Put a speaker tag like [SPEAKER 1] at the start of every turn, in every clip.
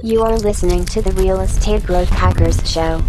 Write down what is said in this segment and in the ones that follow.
[SPEAKER 1] You are listening to the Real Estate Growth Hackers Show.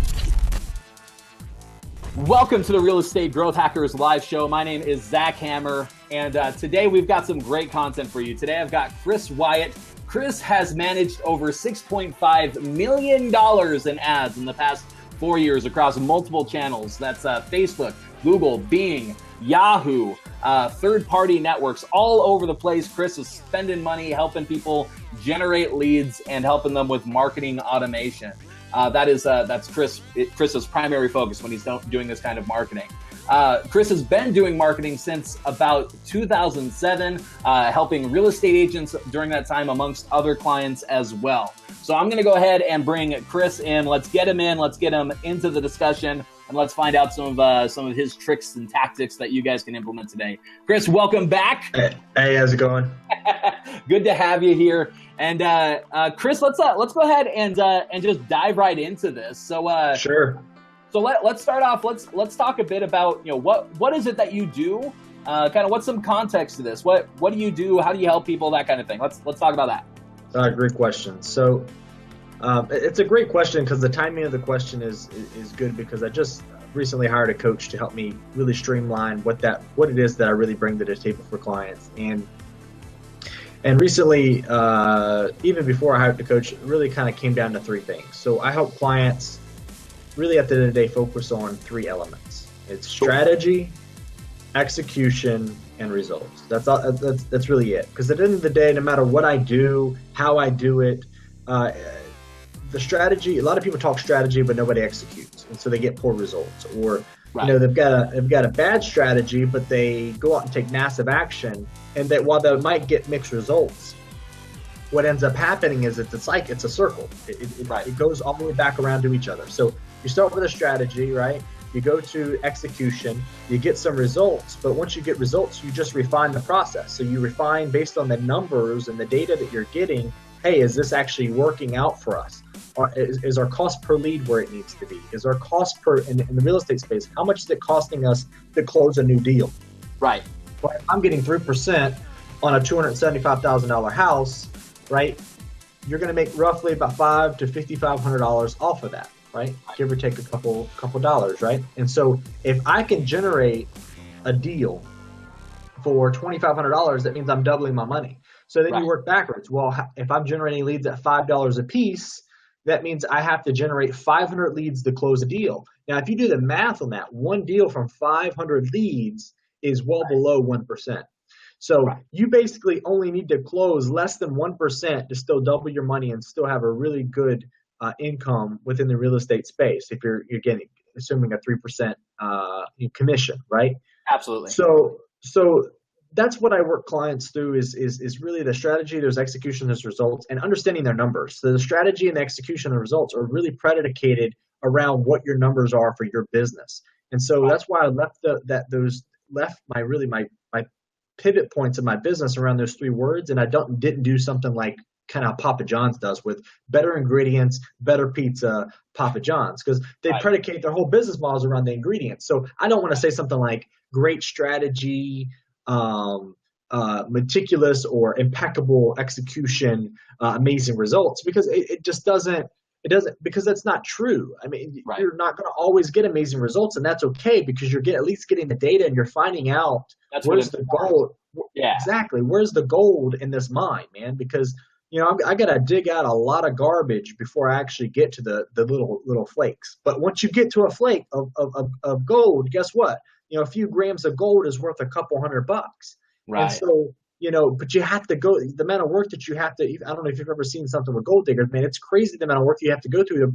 [SPEAKER 2] Welcome to the Real Estate Growth Hackers live show. My name is Zach Hammer, and today we've got some great content for you. Today I've got Chris Wyatt. Chris has managed over $6.5 million in ads in the past 4 years across multiple channels. That's Facebook, Google, Bing, Yahoo, third-party networks all over the place. Chris is spending money helping people generate leads and helping them with marketing automation. That's Chris's primary focus when he's doing this kind of marketing. Chris has been doing marketing since about 2007, helping real estate agents during that time amongst other clients as well. So I'm going to go ahead and bring Chris in. Let's get him in. Let's get him into the discussion, and let's find out some of his tricks and tactics that you guys can implement today. Chris, welcome back.
[SPEAKER 3] Hey, how's it going?
[SPEAKER 2] Good to have you here. And Chris, let's go ahead and just dive right into this. So
[SPEAKER 3] sure.
[SPEAKER 2] So let's start off. Let's talk a bit about what is it that you do? Kind of what's some context to this? What do you do? How do you help people? That kind of thing. Let's talk about that.
[SPEAKER 3] Great question. So it's a great question because the timing of the question is good because I just recently hired a coach to help me really streamline what it is that I really bring to the table for clients. And recently, even before I hired the coach, it really kind of came down to three things. So I help clients really at the end of the day focus on three elements. It's strategy, execution, and results. That's really it. Because at the end of the day, no matter what I do, how I do it, the strategy, a lot of people talk strategy, but nobody executes. And so they get poor results. Or
[SPEAKER 2] right.
[SPEAKER 3] They've got a bad strategy, but they go out and take massive action. And that while they might get mixed results, what ends up happening is it's a circle. It goes all the way back around to each other. So you start with a strategy, right? You go to execution, you get some results, but once you get results, you just refine the process. So you refine based on the numbers and the data that you're getting. Hey, is this actually working out for us? Or is our cost per lead where it needs to be? Is our cost in the real estate space, how much is it costing us to close a new deal?
[SPEAKER 2] Right.
[SPEAKER 3] Well, if I'm getting 3% on a $275,000 house, right? You're going to make roughly about $500 to $5,500 off of that, right? Give or take a couple dollars, right? And so if I can generate a deal for $2,500, that means I'm doubling my money. So then you work backwards. Well, if I'm generating leads at $5 a piece, that means I have to generate 500 leads to close a deal. Now, if you do the math on that, one deal from 500 leads is well below 1%. So you basically only need to close less than 1% to still double your money and still have a really good income within the real estate space if you're getting, assuming a 3% commission, right?
[SPEAKER 2] Absolutely.
[SPEAKER 3] So that's what I work clients through is really the strategy, there's execution, there's results, and understanding their numbers. So the strategy and the execution and results are really predicated around what your numbers are for your business. And so that's why I left my pivot points in my business around those three words, and I didn't do something like kind of Papa John's does with better ingredients, better pizza, Papa John's, because they predicate their whole business models around the ingredients. So I don't want to say something like great strategy, meticulous or impeccable execution, amazing results, because it doesn't because that's not true. I mean, you're not going to always get amazing results, and that's okay because you're at least getting the data and you're finding out where's the gold.
[SPEAKER 2] Yeah,
[SPEAKER 3] exactly. Where's the gold in this mine, man? Because I got to dig out a lot of garbage before I actually get to the little flakes. But once you get to a flake of gold, guess what? A few grams of gold is worth a couple $100.
[SPEAKER 2] Right.
[SPEAKER 3] And so, but you have to go, the amount of work that you have to, I don't know if you've ever seen something with gold diggers, man, it's crazy the amount of work you have to go through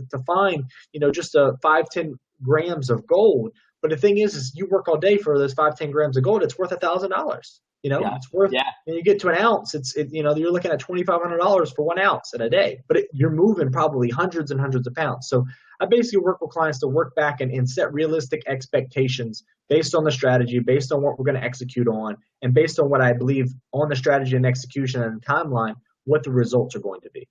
[SPEAKER 3] to find, just 5-10 grams of gold. But the thing is you work all day for those 5-10 grams of gold, it's worth $1,000. It's worth, when you get to an ounce, you're looking at $2,500 for 1 ounce in a day, but you're moving probably hundreds and hundreds of pounds. So I basically work with clients to work back and set realistic expectations based on the strategy, based on what we're going to execute on, and based on what I believe on the strategy and execution and the timeline, what the results are going to be.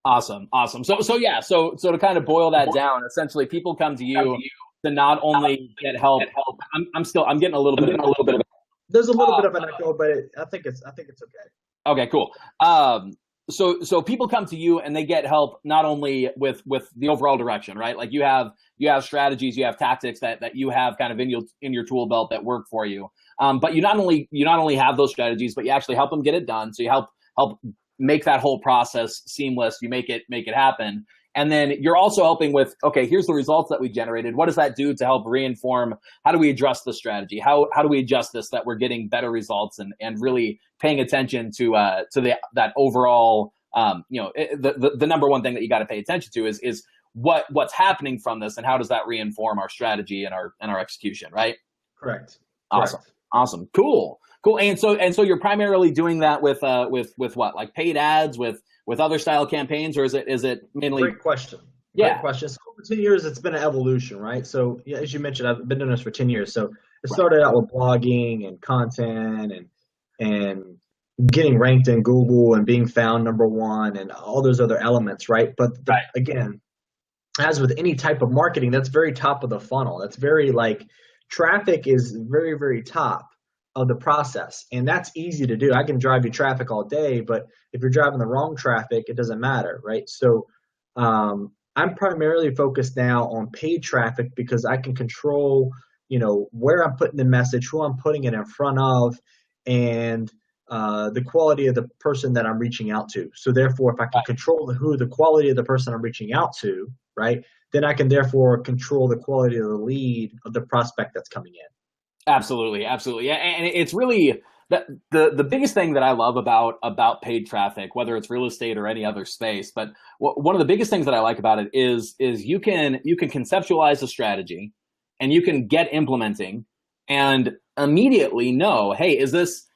[SPEAKER 2] Awesome. So to kind of boil that down, essentially people come to you to not only get help. I'm getting a little bit of
[SPEAKER 3] There's a little bit of an echo, but I think it's okay.
[SPEAKER 2] Okay, cool. so people come to you and they get help not only with the overall direction, right? Like you have strategies, you have tactics that you have kind of in your tool belt that work for you. But you not only have those strategies, but you actually help them get it done. So you help make that whole process seamless. You make it happen. And then you're also helping with, okay, here's the results that we generated. What does that do to help reinform? How do we address the strategy? How do we adjust this that we're getting better results and really paying attention to that overall, the number one thing that you got to pay attention to is what's happening from this and how does that reinform our strategy and our execution, right?
[SPEAKER 3] Correct.
[SPEAKER 2] Awesome. Cool. And so you're primarily doing that with what, like paid ads with other style campaigns, or is it mainly?
[SPEAKER 3] Great question.
[SPEAKER 2] Yeah.
[SPEAKER 3] Great question. So over 10 years, it's been an evolution, right? So yeah, as you mentioned, I've been doing this for 10 years. So it started out with blogging and content and getting ranked in Google and being found #1 and all those other elements, right? But again, as with any type of marketing, that's very top of the funnel. That's very like traffic is very, very top of the process. And that's easy to do. I can drive you traffic all day, but if you're driving the wrong traffic, it doesn't matter, right? So I'm primarily focused now on paid traffic because I can control, where I'm putting the message, who I'm putting it in front of, and the quality of the person that I'm reaching out to. So therefore, if I can control the quality of the person I'm reaching out to, right, then I can therefore control the quality of the lead of the prospect that's coming in.
[SPEAKER 2] Absolutely. Yeah, and it's really the biggest thing that I love about paid traffic, whether it's real estate or any other space. But one of the biggest things that I like about it is you can conceptualize a strategy, and you can get implementing, and immediately know, hey, is this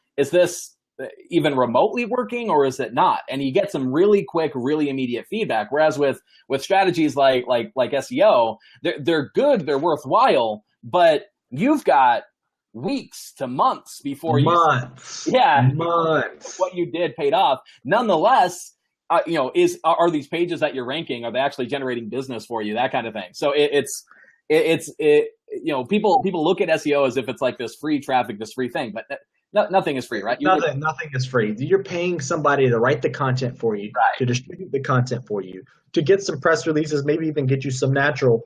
[SPEAKER 2] even remotely working or is it not? And you get some really quick, really immediate feedback. Whereas with strategies like SEO, they're good, they're worthwhile, but you've got weeks to months before
[SPEAKER 3] months
[SPEAKER 2] what you did paid off. Nonetheless, are these pages that you're ranking, are they actually generating business for you? That kind of thing. So people look at SEO as if it's like this free traffic, this free thing, but nothing is free, right?
[SPEAKER 3] Nothing is free. You're paying somebody to write the content for you, to distribute the content for you, to get some press releases, maybe even get you some natural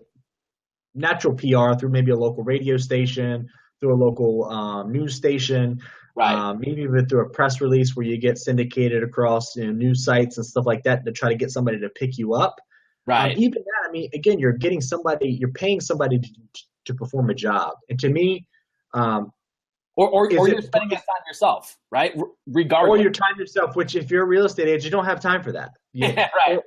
[SPEAKER 3] PR through maybe a local radio station, through a local news station, maybe even through a press release where you get syndicated across news sites and stuff like that to try to get somebody to pick you up. Right. Even that, I mean, again, you're paying somebody to perform a job. And to me,
[SPEAKER 2] or you're spending that time yourself, right? Regardless.
[SPEAKER 3] Or your time yourself, which if you're a real estate agent, you don't have time for that.
[SPEAKER 2] Right.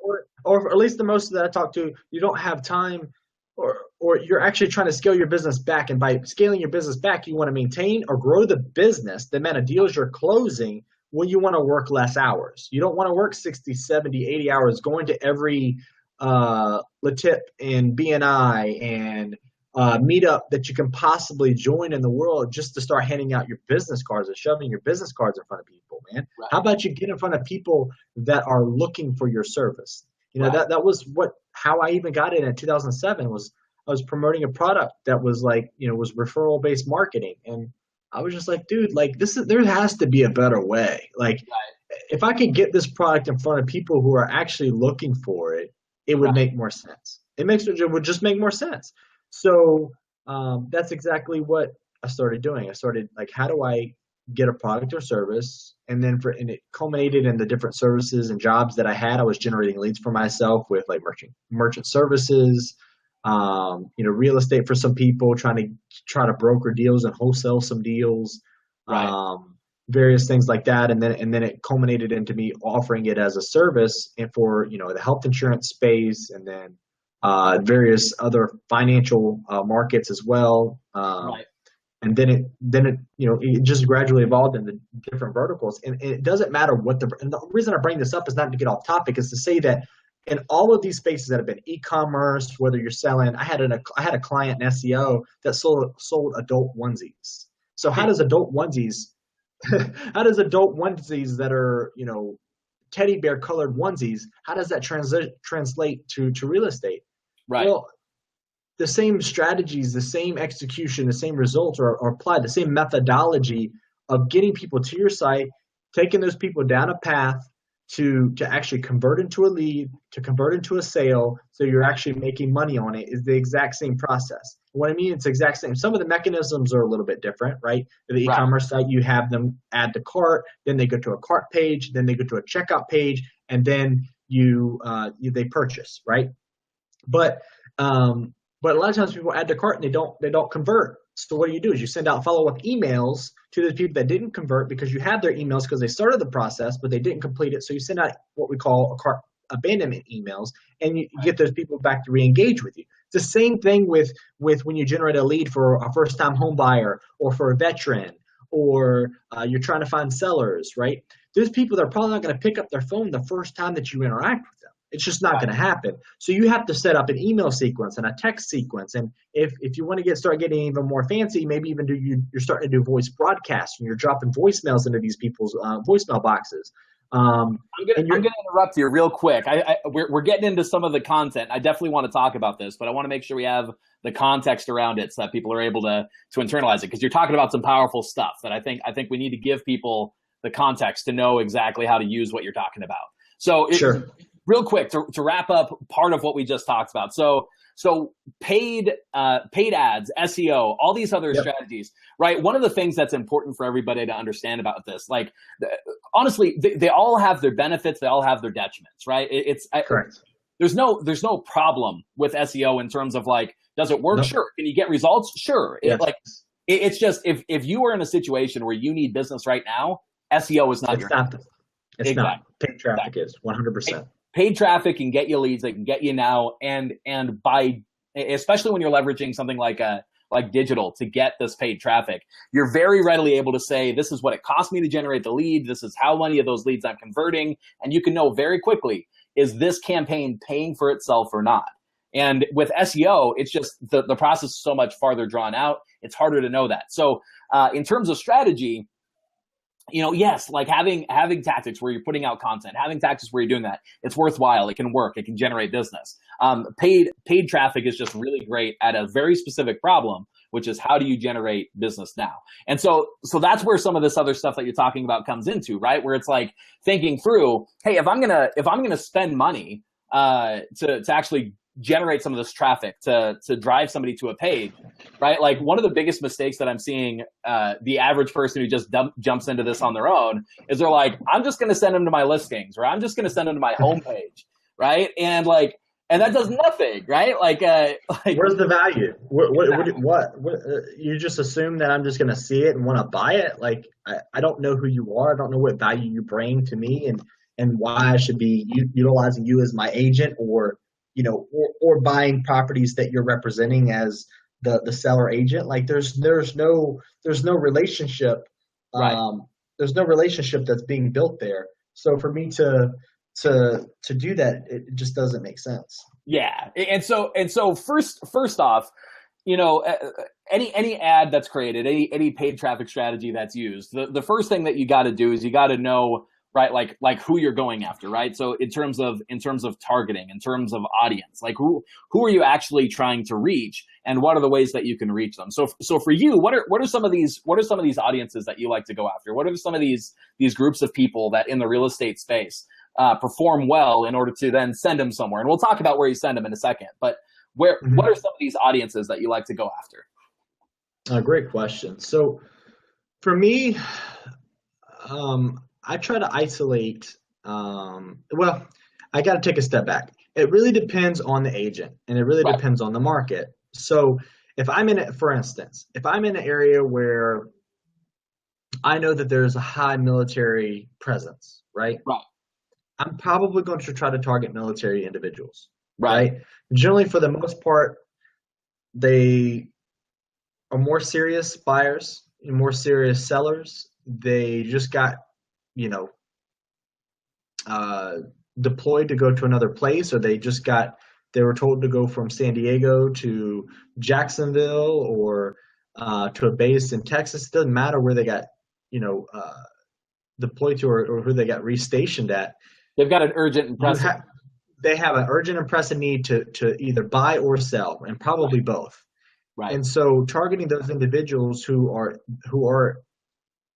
[SPEAKER 3] Or at least the most that I talk to, you don't have time, or you're actually trying to scale your business back. And by scaling your business back, you want to maintain or grow the business, the amount of deals you're closing, when you want to work less hours. You don't want to work 60, 70, 80 hours going to every LaTip and BNI and meetup that you can possibly join in the world just to start handing out your business cards and shoving your business cards in front of people, man. Right. How about you get in front of people that are looking for your service? That was how I even got in 2007 was I was promoting a product that was was referral based marketing. And I was just like, dude, there has to be a better way. If I could get this product in front of people who are actually looking for it, it would make more sense. It would just make more sense. So that's exactly what I started doing. I started how do I get a product or service? And it culminated in the different services and jobs that I had. I was generating leads for myself with merchant services, real estate for some people, trying to broker deals and wholesale some deals, various things like that. And then it culminated into me offering it as a service and for, the health insurance space, and then various other financial markets as well. And then it just gradually evolved into different verticals. And it doesn't matter and the reason I bring this up is not to get off topic, is to say that in all of these spaces that have been e-commerce, whether you're selling, I had a client in SEO that sold adult onesies. So how does adult onesies that are, teddy bear colored onesies, how does that translate to real estate?
[SPEAKER 2] Right.
[SPEAKER 3] Well, the same strategies, the same execution, the same results are applied, the same methodology of getting people to your site, taking those people down a path to actually convert into a lead, to convert into a sale, so you're actually making money on it, is the exact same process. What I mean, it's the exact same. Some of the mechanisms are a little bit different, right? The e-commerce site, you have them add to cart, then they go to a cart page, then they go to a checkout page, and then they purchase, right? But a lot of times people add to cart and they don't convert. So what you do is you send out follow-up emails to the people that didn't convert, because you have their emails because they started the process, but they didn't complete it. So you send out what we call a cart abandonment emails, and you get those people back to re-engage with you. It's the same thing with when you generate a lead for a first-time home buyer or for a veteran, or you're trying to find sellers, right? Those people, they're probably not going to pick up their phone the first time that you interact with them. It's just not going to happen. So you have to set up an email sequence and a text sequence. And if you want to start getting even more fancy, maybe even you're starting to do voice broadcasts, and you're dropping voicemails into these people's voicemail boxes.
[SPEAKER 2] I'm gonna interrupt you real quick. We're getting into some of the content. I definitely want to talk about this, but I want to make sure we have the context around it so that people are able to internalize it, because you're talking about some powerful stuff that I think we need to give people the context to know exactly how to use what you're talking about. So
[SPEAKER 3] sure.
[SPEAKER 2] Real quick to wrap up part of what we just talked about. So paid ads, SEO, all these other strategies, right? One of the things that's important for everybody to understand about this, like, honestly, they all have their benefits, they all have their detriments, right?
[SPEAKER 3] Correct.
[SPEAKER 2] There's no problem with SEO in terms of, like, does it work?
[SPEAKER 3] Nope.
[SPEAKER 2] Sure. Can you get results? Sure.
[SPEAKER 3] Yes.
[SPEAKER 2] It's just if you are in a situation where you need business right now, SEO is not your thing.
[SPEAKER 3] It's not. Paid traffic is 100%.
[SPEAKER 2] Paid traffic can get you leads, they can get you now, and by, especially when you're leveraging something like digital to get this paid traffic, you're very readily able to say, this is what it cost me to generate the lead, this is how many of those leads I'm converting, and you can know very quickly, is this campaign paying for itself or not? And with SEO, it's just the process is so much farther drawn out, it's harder to know that. So in terms of strategy, yes, like having tactics where you're putting out content, having tactics where you're doing that, it's worthwhile. It can work. It can generate business. Paid traffic is just really great at a very specific problem, which is how do you generate business now? And so that's where some of this other stuff that you're talking about comes into, right? Where it's like thinking through, hey, if I'm gonna spend money to actually generate some of this traffic to drive somebody to a page, right? Like, one of the biggest mistakes that I'm seeing the average person who just jumps into this on their own is they're like, I'm just going to send them to my listings, or I'm just going to send them to my homepage, right? And that does nothing, right? Like
[SPEAKER 3] where's the value? What you just assume that I'm just going to see it and want to buy it? Like, I don't know who you are. I don't know what value you bring to me, and why I should be utilizing you as my agent, or buying properties that you're representing as the seller agent. Like, there's no relationship.
[SPEAKER 2] Right.
[SPEAKER 3] There's no relationship that's being built there. So for me to do that, it just doesn't make sense.
[SPEAKER 2] Yeah. And so first off, any ad that's created, any paid traffic strategy that's used, the first thing that you got to do is you got to know, right, like who you're going after, right? So in terms of targeting, in terms of audience, like who are you actually trying to reach, and what are the ways that you can reach them? So for you, what are some of these audiences that you like to go after? What are some of these groups of people that in the real estate space perform well in order to then send them somewhere? And we'll talk about where you send them in a second, but what are some of these audiences that you like to go after?
[SPEAKER 3] Great question. So for me, I try to isolate. Well, I got to take a step back. It really depends on the agent, and it really depends on the market. So if I'm in it, for instance, if I'm in an area where I know that there's a high military presence, right? I'm probably going to try to target military individuals, right? Generally, for the most part, they are more serious buyers, more serious sellers. They just got deployed to go to another place, or they were told to go from San Diego to Jacksonville, or to a base in Texas. It doesn't matter where they got deployed to, or who they got restationed at.
[SPEAKER 2] They've got an urgent and pressing.
[SPEAKER 3] They have an urgent and pressing need to either buy or sell, and probably both.
[SPEAKER 2] Right.
[SPEAKER 3] And so targeting those individuals who are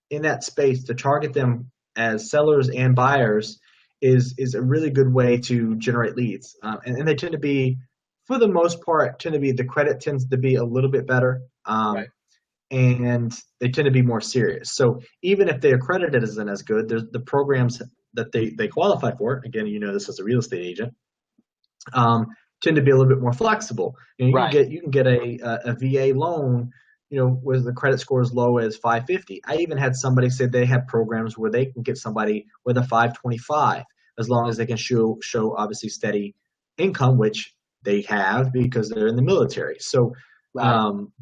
[SPEAKER 3] in that space, to target them as sellers and buyers, is a really good way to generate leads. And they tend to be, for the most part, the credit tends to be a little bit better.
[SPEAKER 2] Right.
[SPEAKER 3] And they tend to be more serious. So even if their credit isn't as good, there's the programs that they qualify for. Again, you know this as a real estate agent, tend to be a little bit more flexible. You know,
[SPEAKER 2] Right.
[SPEAKER 3] you can get a VA loan, you know, where the credit score is low as 550. I even had somebody say they have programs where they can get somebody with a 525 as long as they can show obviously steady income, which they have because they're in the military. So
[SPEAKER 2] Right.
[SPEAKER 3] um,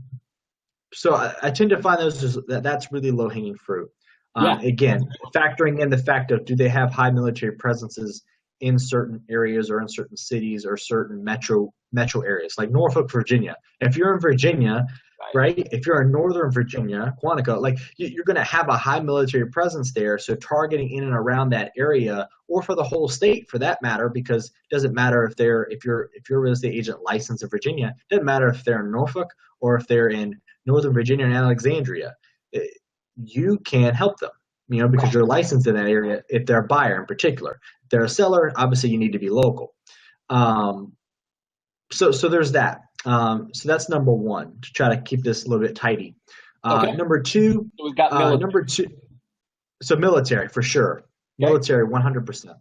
[SPEAKER 3] I tend to find that's really low hanging fruit.
[SPEAKER 2] Yeah.
[SPEAKER 3] Again, factoring in the fact of do they have high military presences in certain areas or in certain cities or certain metro areas like Norfolk, Virginia. If you're in Virginia,
[SPEAKER 2] Right.
[SPEAKER 3] right? If you're in Northern Virginia, Quantico, like you're going to have a high military presence there. So targeting in and around that area, or for the whole state for that matter, because it doesn't matter if you're a real estate agent licensed in Virginia, it doesn't matter if they're in Norfolk or if they're in Northern Virginia and Alexandria. You can help them, you know, because you're licensed in that area. If they're a buyer in particular, if they're a seller, obviously you need to be local. So there's that. So that's number one, to try to keep this a little bit tidy.
[SPEAKER 2] Okay.
[SPEAKER 3] Number two,
[SPEAKER 2] So we've got military.
[SPEAKER 3] so military for sure,
[SPEAKER 2] Okay.
[SPEAKER 3] military 100%.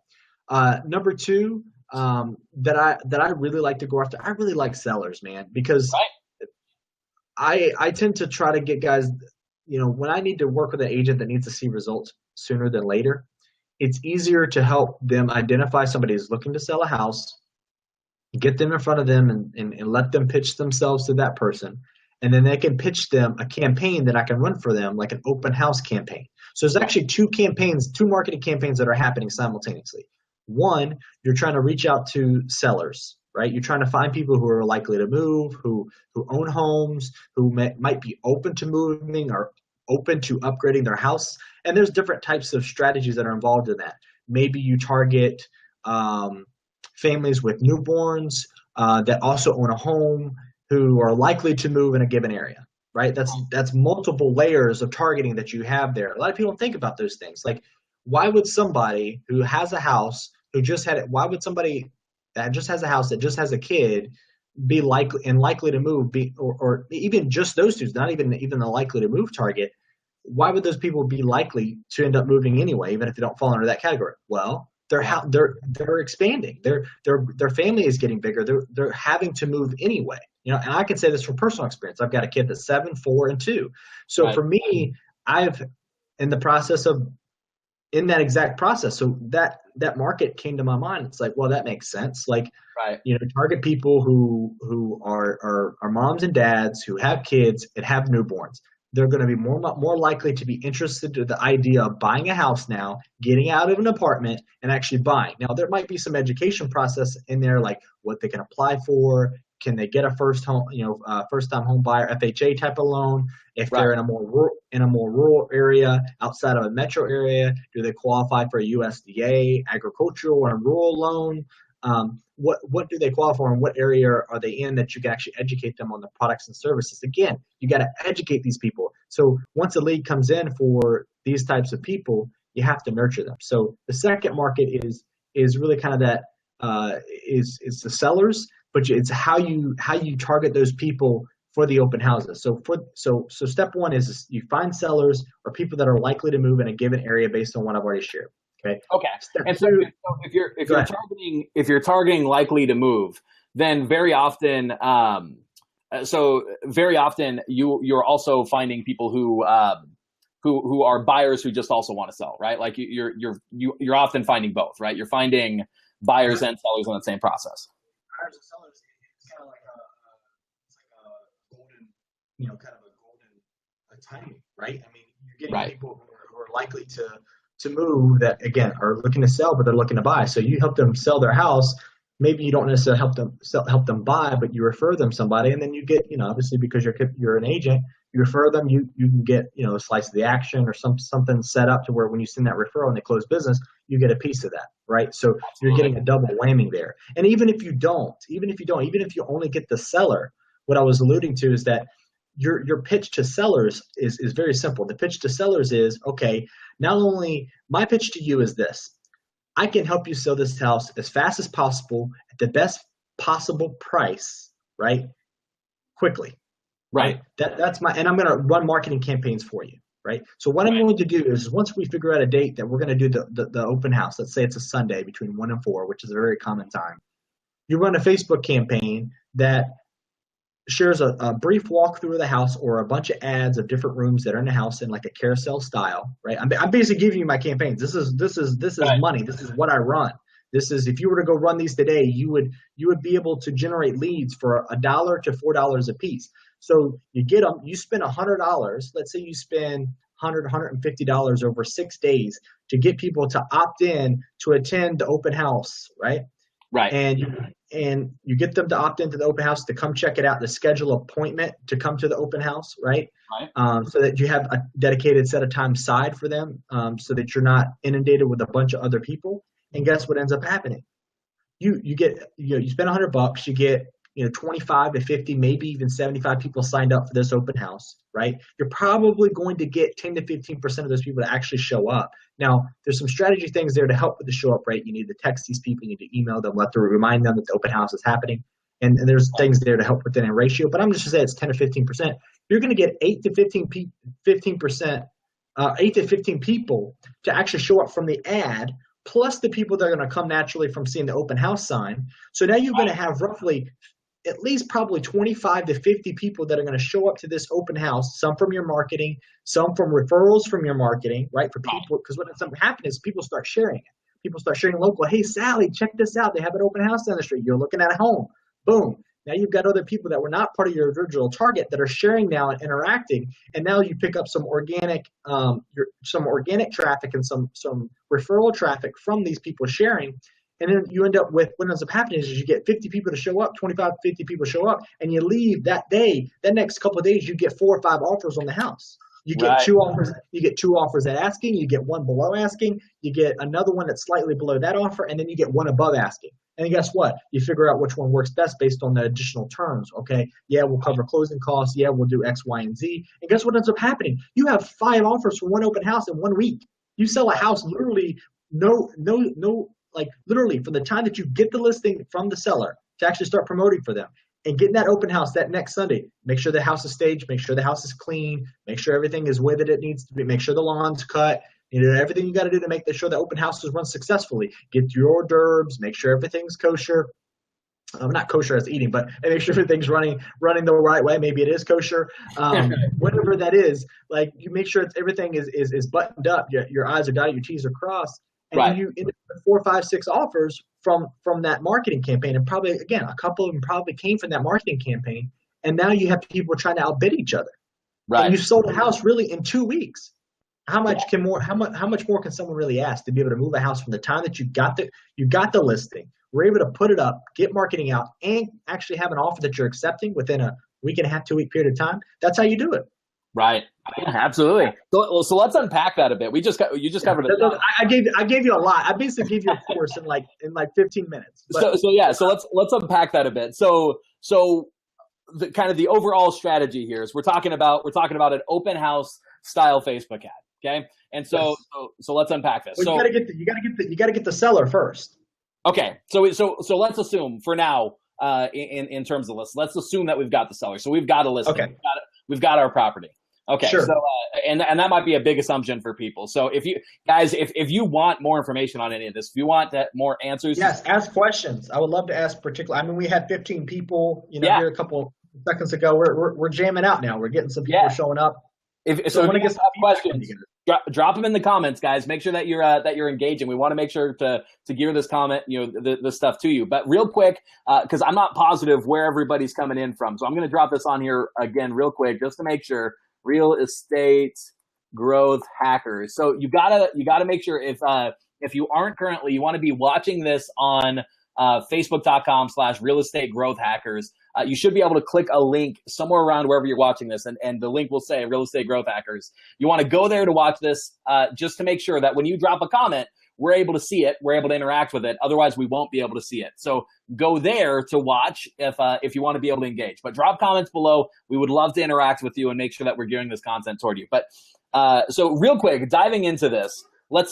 [SPEAKER 3] Number two, that I really like to go after. I really like sellers, man, because I tend to try to get guys, you know, when I need to work with an agent that needs to see results sooner than later, it's easier to help them identify somebody who's looking to sell a house, get them in front of them and let them pitch themselves to that person. And then they can pitch them a campaign that I can run for them, like an open house campaign. So there's actually two marketing campaigns that are happening simultaneously. One, you're trying to reach out to sellers, right? You're trying to find people who are likely to move, who own homes, who might be open to moving or open to upgrading their house. And there's different types of strategies that are involved in that. Maybe you target families with newborns that also own a home who are likely to move in a given area, right? That's multiple layers of targeting that you have there. A lot of people don't think about those things. Like, why would somebody who has a house why would somebody that just has a house that just has a kid be likely to move, or even just those two, not even the likely to move target? Why would those people be likely to end up moving anyway, even if they don't fall under that category? Well, they're expanding. Their family is getting bigger. They're having to move anyway. You know, and I can say this from personal experience. I've got a kid that's 7, 4, and 2. So for me, I've in the process of in that exact process. So that market came to my mind. It's like, well, that makes sense. Like, you know, target people who are moms and dads who have kids and have newborns. They're going to be more likely to be interested in the idea of buying a house now, getting out of an apartment, and actually buying. Now, there might be some education process in there, like what they can apply for. Can they get a first time home buyer FHA type of loan? If they're in a more rural area outside of a metro area, do they qualify for a USDA agricultural or rural loan? What do they qualify for, and what area are they in that you can actually educate them on the products and services? Again, you got to educate these people. So once a lead comes in for these types of people, you have to nurture them. So the second market is really kind of that is the sellers, but it's how you target those people for the open houses. So step one is you find sellers or people that are likely to move in a given area based on what I've already shared. Okay.
[SPEAKER 2] And so if you're targeting likely to move, then very often you're also finding people who are buyers who just also want to sell, right? Like you're often finding both, right? You're finding buyers and sellers in the same process.
[SPEAKER 3] Buyers and sellers, it's kind of like a golden, you know, kind of a golden timing, right? I mean, you're getting people who are likely to move that, again, are looking to sell, but they're looking to buy. So you help them sell their house. Maybe you don't necessarily help them buy, but you refer them somebody, and then you get, you know, obviously because you're an agent, you refer them, you can get, you know, a slice of the action or something set up to where when you send that referral and they close business, you get a piece of that, right? So you're getting a double whammy there. And even if you only get the seller, what I was alluding to is that your pitch to sellers is very simple. The pitch to sellers is, okay, not only my pitch to you is this. I can help you sell this house as fast as possible at the best possible price, right? Quickly,
[SPEAKER 2] Right.
[SPEAKER 3] That's my, and I'm going to run marketing campaigns for you, right? So what I'm going to do is once we figure out a date that we're going to do the open house, let's say it's a Sunday between 1 and 4, which is a very common time. You run a Facebook campaign that shares a brief walkthrough of the house or a bunch of ads of different rooms that are in the house in like a carousel style, right? I'm basically giving you my campaigns. This is
[SPEAKER 2] Right.
[SPEAKER 3] money. This is what I run. This is, if you were to go run these today, you would be able to generate leads for $1 to $4 a piece. So you get them, you spend $100. Let's say you spend $150 over 6 days to get people to opt in to attend the open house, right?
[SPEAKER 2] Right.
[SPEAKER 3] And you get them to opt into the open house, to come check it out, to schedule an appointment to come to the open house, right? So that you have a dedicated set of time aside for them, so that you're not inundated with a bunch of other people. And guess what ends up happening? You spend $100, you get 25 to 50, maybe even 75 people signed up for this open house, right? You're probably going to get 10 to 15% of those people to actually show up. Now, there's some strategy things there to help with the show up rate. You need to text these people, you need to email them, remind them that the open house is happening. And there's things there to help with that ratio. But I'm just going to say it's 10 to 15%. You're going to get 8 to 15%, 8 to 15 people to actually show up from the ad, plus the people that are going to come naturally from seeing the open house sign. So now you're going to have roughly at least probably 25 to 50 people that are going to show up to this open house, some from your marketing, some from referrals from your marketing, right? For people, because what ends up happening is people start sharing it. People start sharing local. Hey, Sally, check this out. They have an open house down the street. You're looking at a home. Boom. Now you've got other people that were not part of your original target that are sharing now and interacting, and now you pick up some organic traffic and some referral traffic from these people sharing. And then you end up with, what ends up happening is you get 50 people to show up, 25, 50 people show up, and you leave that day. That next couple of days, you get 4 or 5 offers on the house. You get 2 offers. You get 2 offers at asking. You get 1 below asking. You get another one that's slightly below that offer, and then you get 1 above asking. And then guess what? You figure out which one works best based on the additional terms. Okay, yeah, we'll cover closing costs. Yeah, we'll do X, Y, and Z. And guess what ends up happening? You have 5 offers for 1 open house in 1 week. You sell a house literally like literally from the time that you get the listing from the seller to actually start promoting for them and getting that open house that next Sunday. Make sure the house is staged, make sure the house is clean, make sure everything is where that it needs to be, make sure the lawn's cut, everything you got to do to make sure the open house is run successfully. Get your hors d'oeuvres, make sure everything's kosher. Not kosher as eating, but make sure everything's running the right way. Maybe it is kosher. Whatever that is, like you make sure everything is buttoned up. Your I's are dotted, your T's are crossed. And then you end up with 4, 5, 6 offers from that marketing campaign. And probably, again, a couple of them probably came from that marketing campaign. And now you have people trying to outbid each other. Right. And you sold a house really in 2 weeks. How much more can someone really ask to be able to move a house from the time that you got the listing, we're able to put it up, get marketing out, and actually have an offer that you're accepting within a week and a half, 2 week period of time? That's how you do it.
[SPEAKER 2] Right. Yeah, absolutely. So let's unpack that a bit. You just covered it.
[SPEAKER 3] I gave you a lot. I basically gave you a course in like 15 minutes. But.
[SPEAKER 2] So let's unpack that a bit. So the kind of the overall strategy here is we're talking about an open house style Facebook ad. Okay. And so let's unpack this.
[SPEAKER 3] Well, you gotta get the seller first.
[SPEAKER 2] Okay. So let's assume for now, in terms of this, let's assume that we've got the seller. So we've got a listing.
[SPEAKER 3] Okay.
[SPEAKER 2] We've got our property. Okay.
[SPEAKER 3] Sure.
[SPEAKER 2] So and that might be a big assumption for people. So if you guys, if you want more information on any of this, if you want more answers,
[SPEAKER 3] yes, ask questions. I would love to ask particular. I mean, we had 15 people, here a couple seconds ago. We're jamming out now. We're getting some people showing up.
[SPEAKER 2] If you want to get some questions, drop them in the comments, guys. Make sure that you're engaging. We want to make sure to gear this comment, the stuff to you. But real quick, because I'm not positive where everybody's coming in from, so I'm going to drop this on here again real quick just to make sure. Real estate growth hackers. So you gotta make sure if you aren't currently, you want to be watching this on Facebook.com/real estate growth hackers. You should be able to click a link somewhere around wherever you're watching this, and the link will say real estate growth hackers. You want to go there to watch this, just to make sure that when you drop a comment, we're able to see it, we're able to interact with it. Otherwise, we won't be able to see it. So go there to watch if you want to be able to engage. But drop comments below. We would love to interact with you and make sure that we're gearing this content toward you. But so real quick, diving into this, let's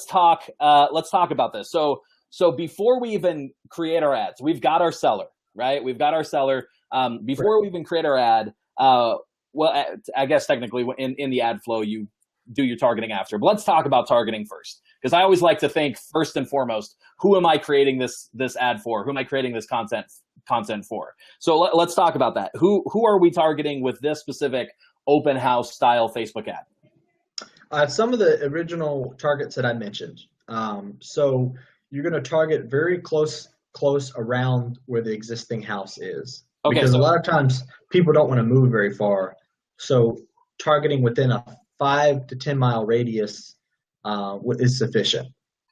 [SPEAKER 2] talk about this. So before we even create our ads, we've got our seller, right? We've got our seller. Before we even create our ad, well, I guess technically in the ad flow, you do your targeting after. But let's talk about targeting first, because I always like to think first and foremost, who am I creating this ad for? Who am I creating this content for? So let's talk about that. Who are we targeting with this specific open house style Facebook ad?
[SPEAKER 3] Some of the original targets that I mentioned. So you're going to target very close around where the existing house is.
[SPEAKER 2] Okay,
[SPEAKER 3] because
[SPEAKER 2] so
[SPEAKER 3] a lot of times people don't want to move very far. So targeting within a 5 to 10 mile radius is sufficient.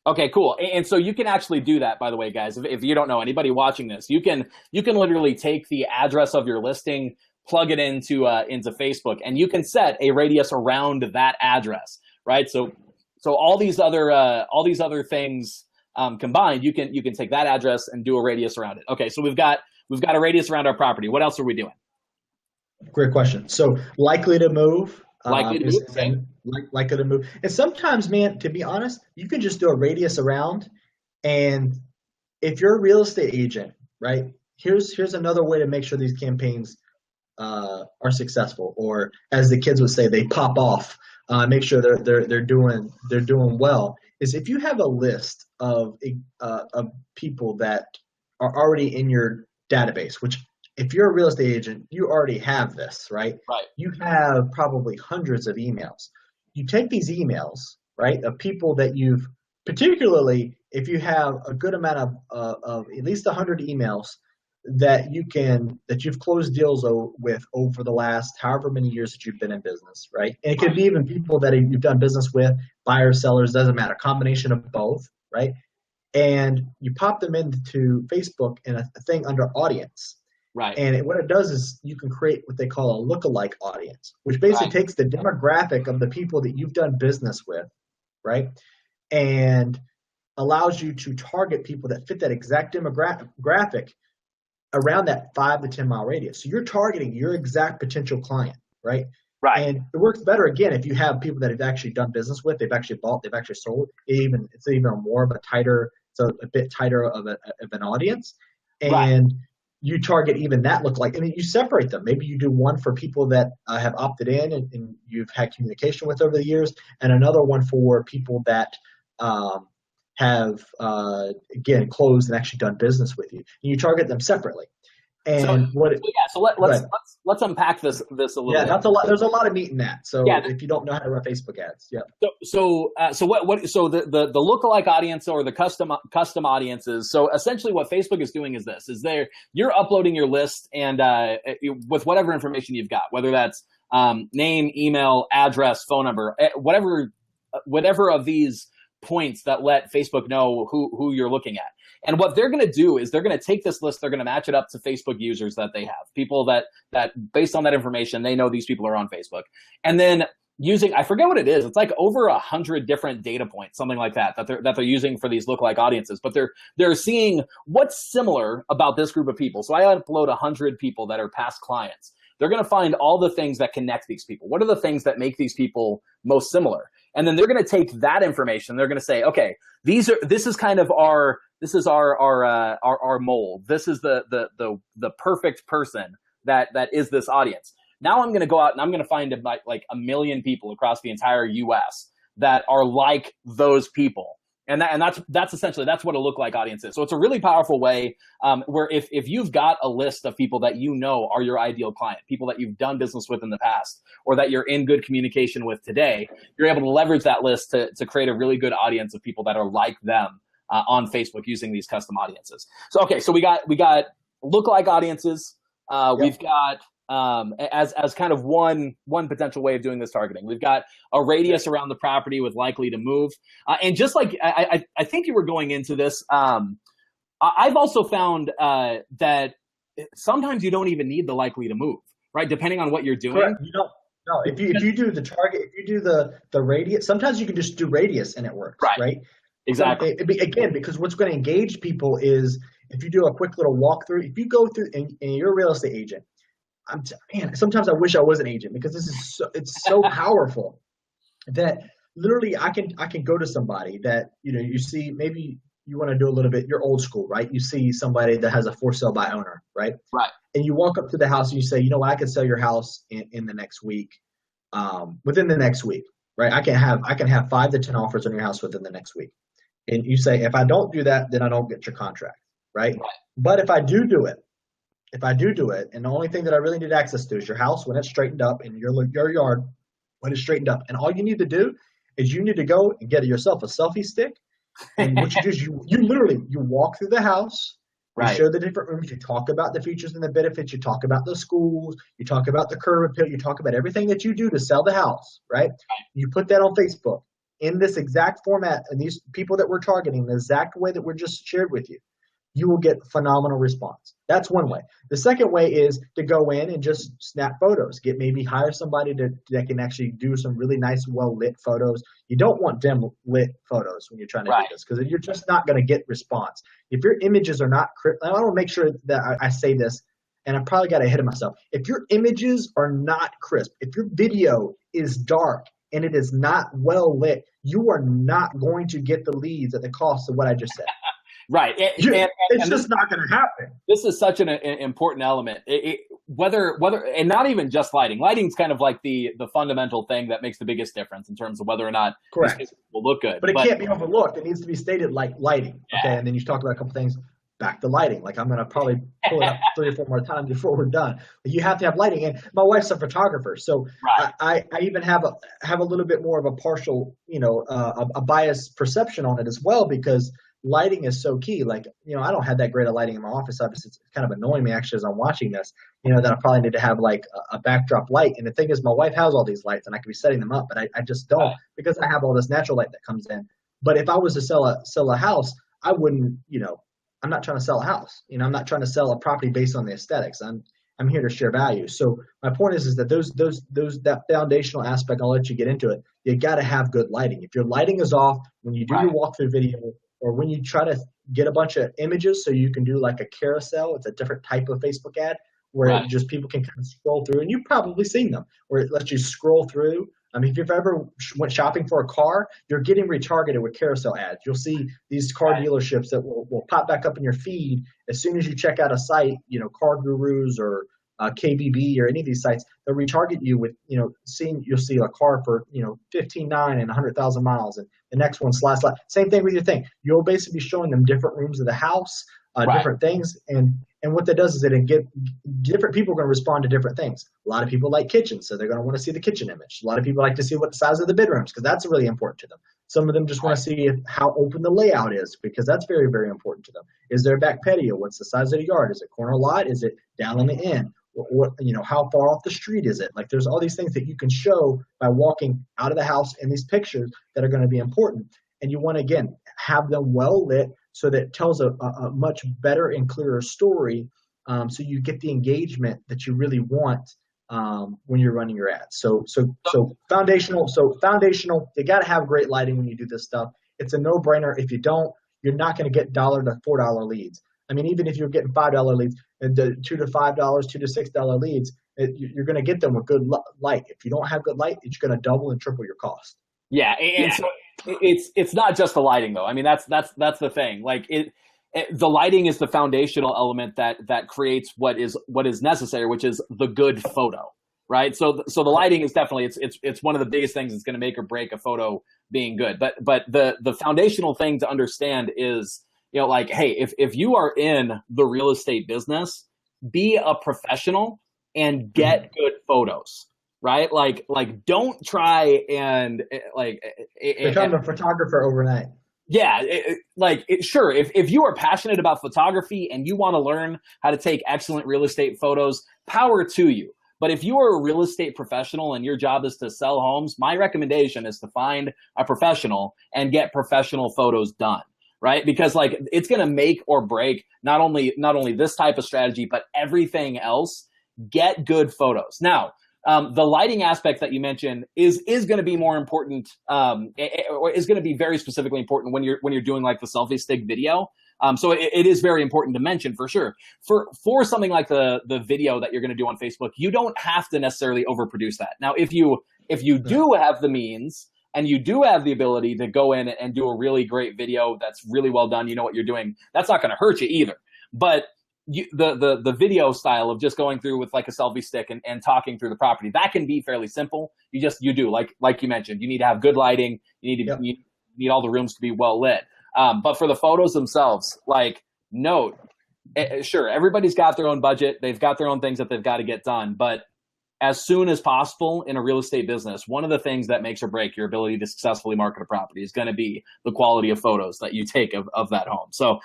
[SPEAKER 2] Okay, cool. And so you can actually do that, by the way, guys. If you don't know, anybody watching this, you can literally take the address of your listing, plug it into Facebook, and you can set a radius around that address, right? So all these other things combined, you can take that address and do a radius around it. Okay, so we've got a radius around our property. What else are we doing?
[SPEAKER 3] Great question. So likely to move.
[SPEAKER 2] Likely to move. Okay.
[SPEAKER 3] Likely to move. And sometimes, man, to be honest, you can just do a radius around. And if you're a real estate agent, right? Here's another way to make sure these campaigns are successful, or as the kids would say, they pop off. Make sure they're doing well. Is if you have a list of people that are already in your database, which if you're a real estate agent, you already have this, right?
[SPEAKER 2] Right.
[SPEAKER 3] You have probably hundreds of emails. You take these emails, right, of people that you've, particularly if you have a good amount of at least 100 emails that you've closed deals with over the last however many years that you've been in business, right? And it could be even people that you've done business with, buyers, sellers, doesn't matter, combination of both, right? And you pop them into Facebook in a thing under audience.
[SPEAKER 2] Right.
[SPEAKER 3] And what it does is you can create what they call a lookalike audience, which basically takes the demographic of the people that you've done business with, right? And allows you to target people that fit that exact demographic around that 5 to 10 mile radius. So you're targeting your exact potential client, right?
[SPEAKER 2] Right.
[SPEAKER 3] And it works better, again, if you have people that have actually done business with, they've actually bought, they've actually sold. It's even more of a bit tighter of an audience. And you target even that lookalike, and you separate them. Maybe you do one for people that have opted in and you've had communication with over the years, and another one for people that have, again, closed and actually done business with you. And you target them separately. And
[SPEAKER 2] let's unpack this a little bit.
[SPEAKER 3] Yeah, that's a lot. There's a lot of meat in that. So if you don't know how to run Facebook ads,
[SPEAKER 2] So the lookalike audience or the custom audiences. So essentially, what Facebook is doing is this: you're uploading your list and with whatever information you've got, whether that's name, email, address, phone number, whatever of these points that let Facebook know who you're looking at. And what they're going to do is they're going to take this list, they're going to match it up to Facebook users that they have, people that based on that information, they know these people are on Facebook. And then using, I forget what it is, it's like over 100 different data points, something like that they're using for these lookalike audiences. But they're seeing what's similar about this group of people. So I upload 100 people that are past clients. They're going to find all the things that connect these people. What are the things that make these people most similar? And then they're going to take that information. They're going to say, okay, this is our mold. This is the perfect person that is this audience. Now I'm going to go out and I'm going to find like 1 million people across the entire U.S. that are like those people. And that's essentially, that's what a lookalike audience is. So it's a really powerful way where if you've got a list of people that you know are your ideal client, people that you've done business with in the past, or that you're in good communication with today, you're able to leverage that list to create a really good audience of people that are like them on Facebook using these custom audiences. So, okay, so we got lookalike audiences. We've got as kind of one potential way of doing this targeting. We've got a radius around the property with likely to move. And just like I think you were going into this, I've also found that sometimes you don't even need the likely to move, right? Depending on what you're doing.
[SPEAKER 3] Correct. You don't. No, if you do the target, if you do the radius, sometimes you can just do radius and it works, right?
[SPEAKER 2] Exactly.
[SPEAKER 3] Again, because what's going to engage people is if you do a quick little walkthrough, if you go through and you're a real estate agent, sometimes I wish I was an agent because it's so powerful that literally I can go to somebody that, you see, maybe you want to do a little bit, you're old school, right? You see somebody that has a for sale by owner, right?
[SPEAKER 2] Right.
[SPEAKER 3] And you walk up to the house and you say, you know what, I can sell your house in the next week, within the next week, right? I can have 5 to 10 offers on your house within the next week. And you say, if I don't do that, then I don't get your contract, right?
[SPEAKER 2] Right.
[SPEAKER 3] But if I do do it, and the only thing that I really need access to is your house when it's straightened up and your yard when it's straightened up. And all you need to do is you need to go and get yourself a selfie stick. And what you do is you literally you walk through the house, you
[SPEAKER 2] Right.
[SPEAKER 3] show the different rooms, you talk about the features and the benefits, you talk about the schools, you talk about the curb appeal, you talk about everything that you do to sell the house, right? You put that on Facebook in this exact format, and these people that we're targeting, the exact way that we're just shared with you. You will get phenomenal response. That's one way. The second way is to go in and just snap photos. Maybe hire somebody that can actually do some really nice, well lit photos. You don't want dim lit photos when you're trying to
[SPEAKER 2] Right.
[SPEAKER 3] do this, because you're just not going to get response. If your images are not I want to make sure that I say this, and I probably got ahead of myself. If your images are not crisp, if your video is dark and it is not well lit, you are not going to get the leads at the cost of what I just said.
[SPEAKER 2] Right.
[SPEAKER 3] It's just not going to happen.
[SPEAKER 2] This is such an important element. Whether and not even just lighting. Lighting's kind of like the fundamental thing that makes the biggest difference in terms of whether or not
[SPEAKER 3] Correct.
[SPEAKER 2] these will look good.
[SPEAKER 3] But it can't be overlooked. It needs to be stated like lighting.
[SPEAKER 2] Yeah.
[SPEAKER 3] Okay, and then you talk about a couple things. Back to lighting. Like I'm going to probably pull it up 3 or 4 more times before we're done. But you have to have lighting. And my wife's a photographer, so
[SPEAKER 2] Right.
[SPEAKER 3] I even have a little bit more of a partial, a biased perception on it as well, because lighting is so key. Like, I don't have that great of lighting in my office. Obviously, it's kind of annoying me actually as I'm watching this, that I probably need to have like a backdrop light. And the thing is, my wife has all these lights and I could be setting them up, but I just don't,
[SPEAKER 2] Right.
[SPEAKER 3] because I have all this natural light that comes in. But if I was to sell a house, I wouldn't, I'm not trying to sell a house. I'm not trying to sell a property based on the aesthetics. I'm here to share value. So my point is that that foundational aspect, I'll let you get into it. You got to have good lighting. If your lighting is off when you do
[SPEAKER 2] Right.
[SPEAKER 3] your walkthrough video, or when you try to get a bunch of images so you can do like a carousel, it's a different type of Facebook ad where
[SPEAKER 2] Right.
[SPEAKER 3] just people can kind of scroll through, and you've probably seen them, where it lets you scroll through. I mean, if you've ever went shopping for a car, you're getting retargeted with carousel ads. You'll see these car
[SPEAKER 2] Right.
[SPEAKER 3] dealerships that will pop back up in your feed as soon as you check out a site, Car Gurus or KBB or any of these sites. They'll retarget you with, you'll see a car for, 15.9 and 100,000 miles, and the next one slash. Same thing with your thing. You'll basically be showing them different rooms of the house,
[SPEAKER 2] Right.
[SPEAKER 3] different things, and what that does is it get different people are going to respond to different things. A lot of people like kitchens, so they're going to want to see the kitchen image. A lot of people like to see what the size of the bedrooms, because that's really important to them. Some of them just want to see how open the layout is, because that's very, very important to them. Is there a back patio? What's the size of the yard? Is it corner lot? Is it down on the end? How far off the street is it? Like, there's all these things that you can show by walking out of the house in these pictures that are going to be important. And you want to, again, have them well lit so that it tells a much better and clearer story, so you get the engagement that you really want when you're running your ads. So foundational. You got to have great lighting when you do this stuff. It's a no-brainer. If you don't, you're not going to get $1 to $4 leads. I mean, even if you're getting $5 leads, and $2 to $5, $2 to $6 leads, you're going to get them with good light. If you don't have good light, it's going to double and triple your cost.
[SPEAKER 2] Yeah, and so it's not just the lighting though. I mean, that's the thing. Like the lighting is the foundational element that creates what is necessary, which is the good photo, right? So the lighting is definitely it's one of the biggest things that's going to make or break a photo being good. But the foundational thing to understand is, like, hey, if you are in the real estate business, be a professional and get good photos. Right? Like don't try and
[SPEAKER 3] become a photographer overnight.
[SPEAKER 2] Yeah. Sure. If you are passionate about photography and you want to learn how to take excellent real estate photos, power to you. But if you are a real estate professional and your job is to sell homes, my recommendation is to find a professional and get professional photos done. Right? Because it's going to make or break not only this type of strategy, but everything else. Get good photos. Now, the lighting aspect that you mentioned is going to be more important, or is going to be very specifically important when you're doing like the selfie stick video. So it is very important to mention for sure. For something like the video that you're going to do on Facebook, you don't have to necessarily overproduce that. Now, if you do have the means, and you do have the ability to go in and do a really great video that's really well done, you know what you're doing, that's not going to hurt you either. But the video style of just going through with like a selfie stick and talking through the property, that can be fairly simple. You do like you mentioned, you need to have good lighting. You need all the rooms to be well lit. But for the photos themselves, like note, sure, everybody's got their own budget. They've got their own things that they've got to get done. But as soon as possible in a real estate business, one of the things that makes or break your ability to successfully market a property is going to be the quality of photos that you take of that home. So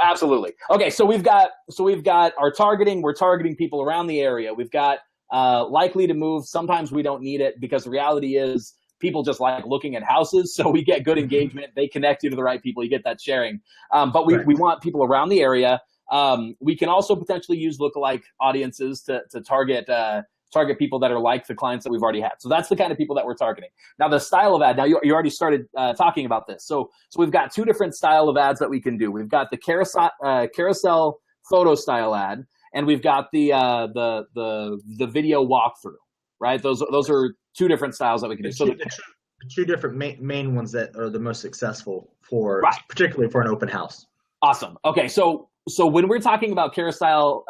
[SPEAKER 2] absolutely. Okay, so we've got our targeting. We're targeting people around the area. We've got likely to move. Sometimes we don't need it because the reality is people just like looking at houses. So we get good engagement. They connect you to the right people. You get that sharing. But we want people around the area. We can also potentially use lookalike audiences to target people that are like the clients that we've already had. So that's the kind of people that we're targeting. Now the style of ad, now you already started talking about this. So we've got two different style of ads that we can do. We've got the carousel photo style ad, and we've got the video walkthrough, right? Those are two different styles that we can do. So
[SPEAKER 3] the two different main ones that are the most successful for, particularly for an open house.
[SPEAKER 2] Awesome. Okay, so when we're talking about carousel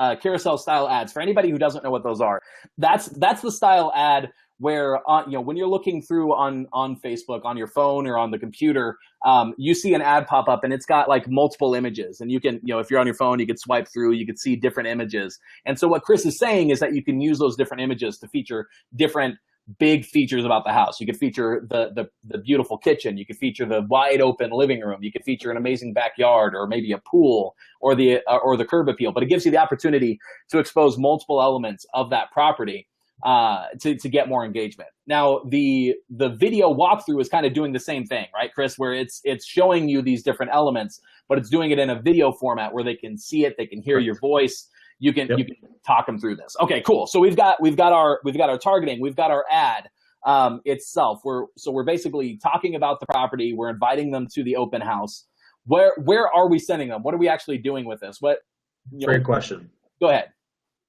[SPEAKER 2] style ads, for anybody who doesn't know what those are, that's the style ad where when you're looking through on Facebook on your phone or on the computer, you see an ad pop up and it's got like multiple images, and you can, if you're on your phone, you could swipe through, you could see different images. And so what Chris is saying is that you can use those different images to feature different big features about the house. You could feature the beautiful kitchen. You could feature the wide open living room. You could feature an amazing backyard, or maybe a pool, or the curb appeal. But it gives you the opportunity to expose multiple elements of that property to get more engagement. Now the video walkthrough is kind of doing the same thing, right, Chris? Where it's showing you these different elements, but it's doing it in a video format where they can see it, they can hear your voice. You can talk them through this. Okay, cool. So we've got our targeting, we've got our ad itself. We're basically talking about the property. We're inviting them to the open house. Where are we sending them? What are we actually doing with this?
[SPEAKER 3] Great question.
[SPEAKER 2] Go ahead.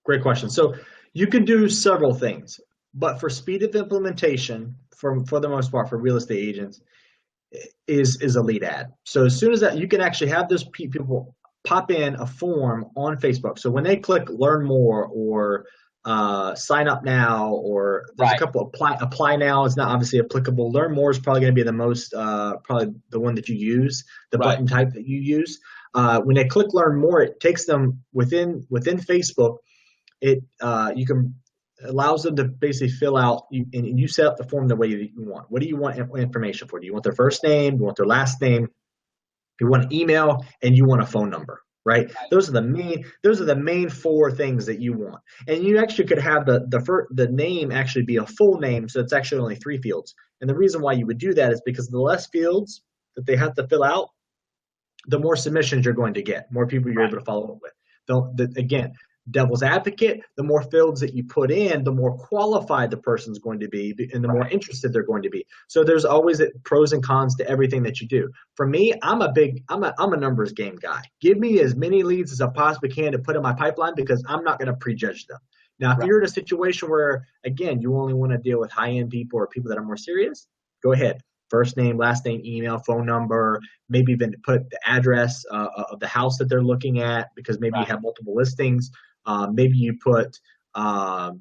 [SPEAKER 3] Great question. So you can do several things, but for speed of implementation, for the most part, for real estate agents, is a lead ad. So as soon as that, you can actually have those people pop in a form on Facebook. So when they click learn more or sign up now, or there's a couple, apply now is not obviously applicable. Learn more is probably going to be the most, probably the one that you use, the button type that you use. When they click learn more, it takes them within Facebook. It allows them to basically fill out, and you set up the form the way you want. What do you want information for? Do you want their first name? Do you want their last name? You want an email, and you want a phone number, right? Those are the main four things that you want. And you actually could have the name actually be a full name, so it's actually only 3 fields. And the reason why you would do that is because the less fields that they have to fill out, the more submissions you're going to get, more people you're able to follow up with. Again, devil's advocate, the more fields that you put in, the more qualified the person's going to be, and the more interested they're going to be. So there's always pros and cons to everything that you do. For me, I'm a numbers game guy. Give me as many leads as I possibly can to put in my pipeline, because I'm not going to prejudge them. Now, if you're in a situation where, again, you only want to deal with high-end people or people that are more serious, go ahead. First name, last name, email, phone number, maybe even put the address of the house that they're looking at, because maybe you have multiple listings. Maybe you put,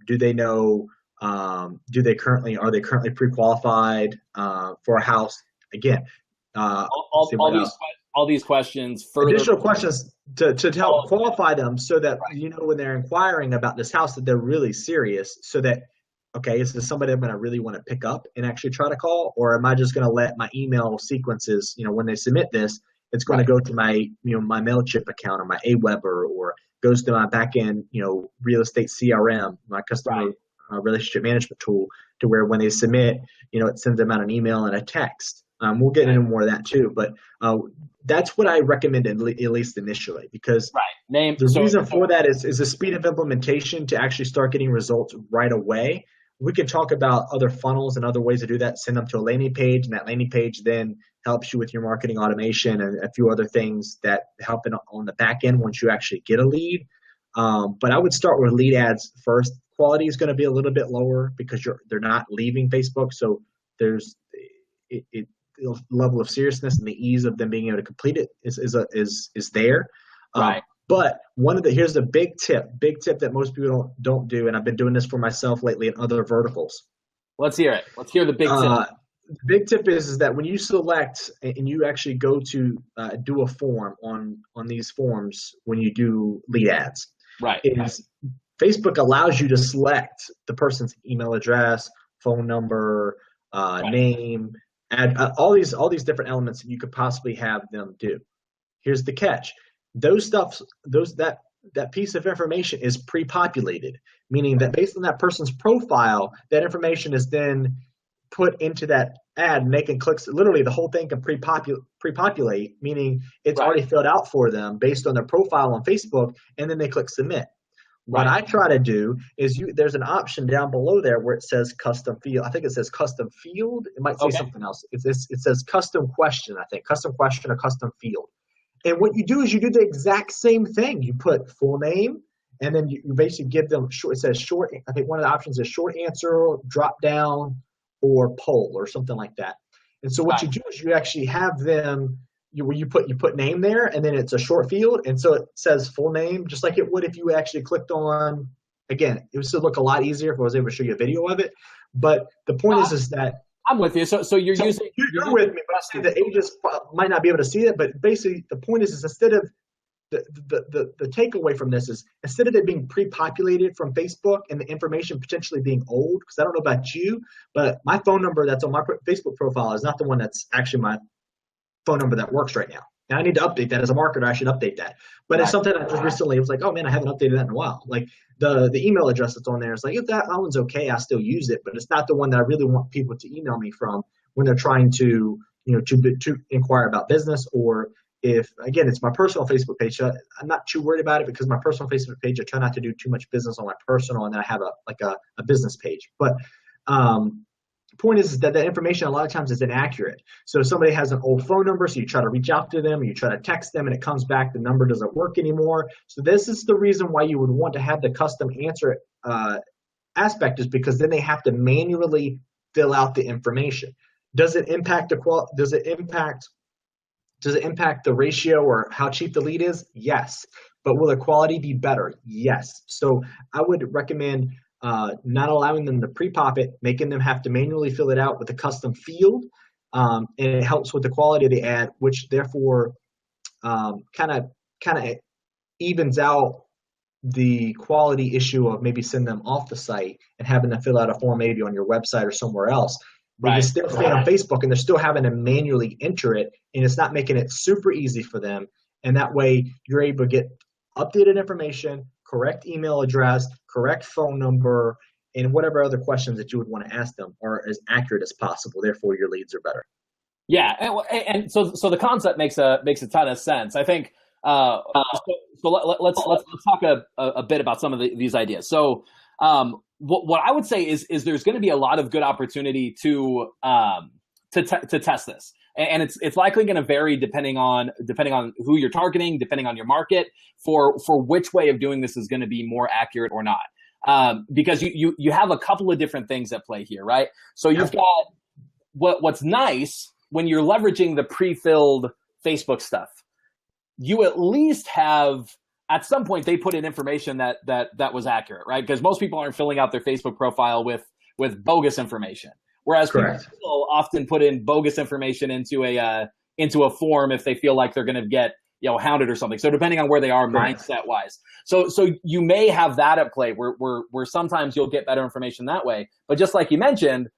[SPEAKER 3] do they know, are they currently pre-qualified for a house? Again,
[SPEAKER 2] all these questions,
[SPEAKER 3] additional questions to help qualify them, so that when they're inquiring about this house, that they're really serious, so that, okay, is this somebody I'm going to really want to pick up and actually try to call, or am I just going to let my email sequences, when they submit this, it's going to go to my, my MailChimp account or my Aweber, or goes to my back-end, real estate CRM, my customer relationship management tool, to where when they submit, it sends them out an email and a text. We'll get into more of that too, but that's what I recommend at least initially, because the reason for that is the speed of implementation to actually start getting results right away. We can talk about other funnels and other ways to do that. Send them to a landing page, and that landing page then helps you with your marketing automation and a few other things that help on the back end once you actually get a lead. But I would start with lead ads first. Quality is going to be a little bit lower because they're not leaving Facebook. So the level of seriousness and the ease of them being able to complete it is there.
[SPEAKER 2] Right.
[SPEAKER 3] But here's the big tip that most people don't do, and I've been doing this for myself lately in other verticals.
[SPEAKER 2] Let's hear it. Let's hear the big tip.
[SPEAKER 3] The big tip is that when you select and you actually go to do a form on these forms when you do lead ads,
[SPEAKER 2] right,
[SPEAKER 3] is Facebook allows you to select the person's email address, phone number, name, all these different elements that you could possibly have them do. Here's the catch: that piece of information is pre-populated, meaning that based on that person's profile, that information is then put into that ad, and they can click. Literally, the whole thing can pre-populate, meaning it's already filled out for them based on their profile on Facebook, and then they click submit. What I try to do is there's an option down below there where it says custom field. I think it says custom field. It might say something else. It says custom question, I think. Custom question or custom field. And what you do is you do the exact same thing. You put full name, and then you basically give them short. It says short. I think one of the options is short answer, drop down, or poll, or something like that. And so what you do is you actually have them. You put name there, and then it's a short field, and so it says full name, just like it would if you actually clicked on. Again, it would still look a lot easier if I was able to show you a video of it. But the point is that
[SPEAKER 2] I'm with you. So you're using.
[SPEAKER 3] You're with me, but I see the agents might not be able to see it. But basically, the point is instead of the takeaway from this is instead of it being pre-populated from Facebook and the information potentially being old, because I don't know about you, but my phone number that's on my Facebook profile is not the one that's actually my phone number that works right now. And I need to update that as a marketer. I should update that. But it's something I just recently was like, oh man, I haven't updated that in a while. Like the email address that's on there is like, if that one's okay, I still use it, but it's not the one that I really want people to email me from when they're trying to, to inquire about business, or if, again, it's my personal Facebook page. So I'm not too worried about it because my personal Facebook page, I try not to do too much business on my personal, and then I have a business page. But the point is that the information a lot of times is inaccurate. So if somebody has an old phone number, so you try to reach out to them, or you try to text them, and it comes back the number doesn't work anymore. So this is the reason why you would want to have the custom answer aspect, is because then they have to manually fill out the information. Does it impact Does it impact the ratio or how cheap the lead is? Yes. But will the quality be better? Yes. So I would recommend not allowing them to pre-pop it, making them have to manually fill it out with a custom field, and it helps with the quality of the ad, which therefore kind of evens out the quality issue of maybe send them off the site and having them fill out a form maybe on your website or somewhere else. They can still stay on Facebook, and they're still having to manually enter it, and it's not making it super easy for them. And that way you're able to get updated information, correct email address, correct phone number, and whatever other questions that you would want to ask them are as accurate as possible. Therefore, your leads are better.
[SPEAKER 2] Yeah, and so the concept makes a ton of sense. I think. Let's talk a bit about some of these ideas. So what I would say is there's going to be a lot of good opportunity to test this. And it's likely going to vary depending on who you're targeting, depending on your market, for which way of doing this is going to be more accurate or not. Because you have a couple of different things at play here, right? So you've got what's nice when you're leveraging the pre-filled Facebook stuff. You at least have, at some point, they put in information that was accurate, right? Because most people aren't filling out their Facebook profile with bogus information. Whereas people still often put in bogus information into a form if they feel like they're going to get hounded or something. So depending on where they are mindset wise, so you may have that at play where sometimes you'll get better information that way. But just like you mentioned,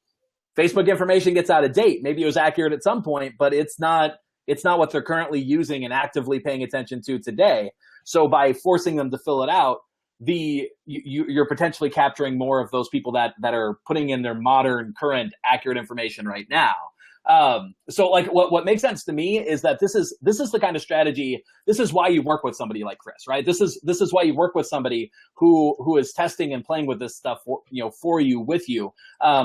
[SPEAKER 2] Facebook information gets out of date. Maybe it was accurate at some point, but it's not what they're currently using and actively paying attention to today. So by forcing them to fill it out, you're potentially capturing more of those people that are putting in their modern, current, accurate information right now. So like what makes sense to me is that this is the kind of strategy. This is why you work with somebody like Chris, right? This is why you work with somebody who is testing and playing with this stuff for you, with you,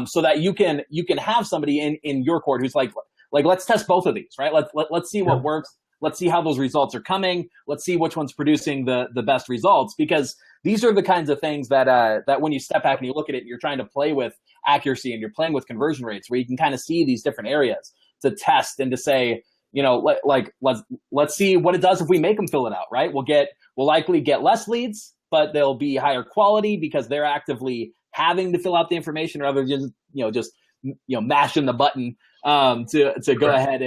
[SPEAKER 2] so that you can have somebody in your court who's like let's test both of these, right? Let's see what works. Let's see how those results are coming. Let's see which one's producing the best results, because these are the kinds of things that when you step back and you look at it, you're trying to play with accuracy and you're playing with conversion rates, where you can kind of see these different areas. to test and to say, let's see what it does if we make them fill it out, right? We'll likely get less leads, but they'll be higher quality because they're actively having to fill out the information rather than just mashing the button to go ahead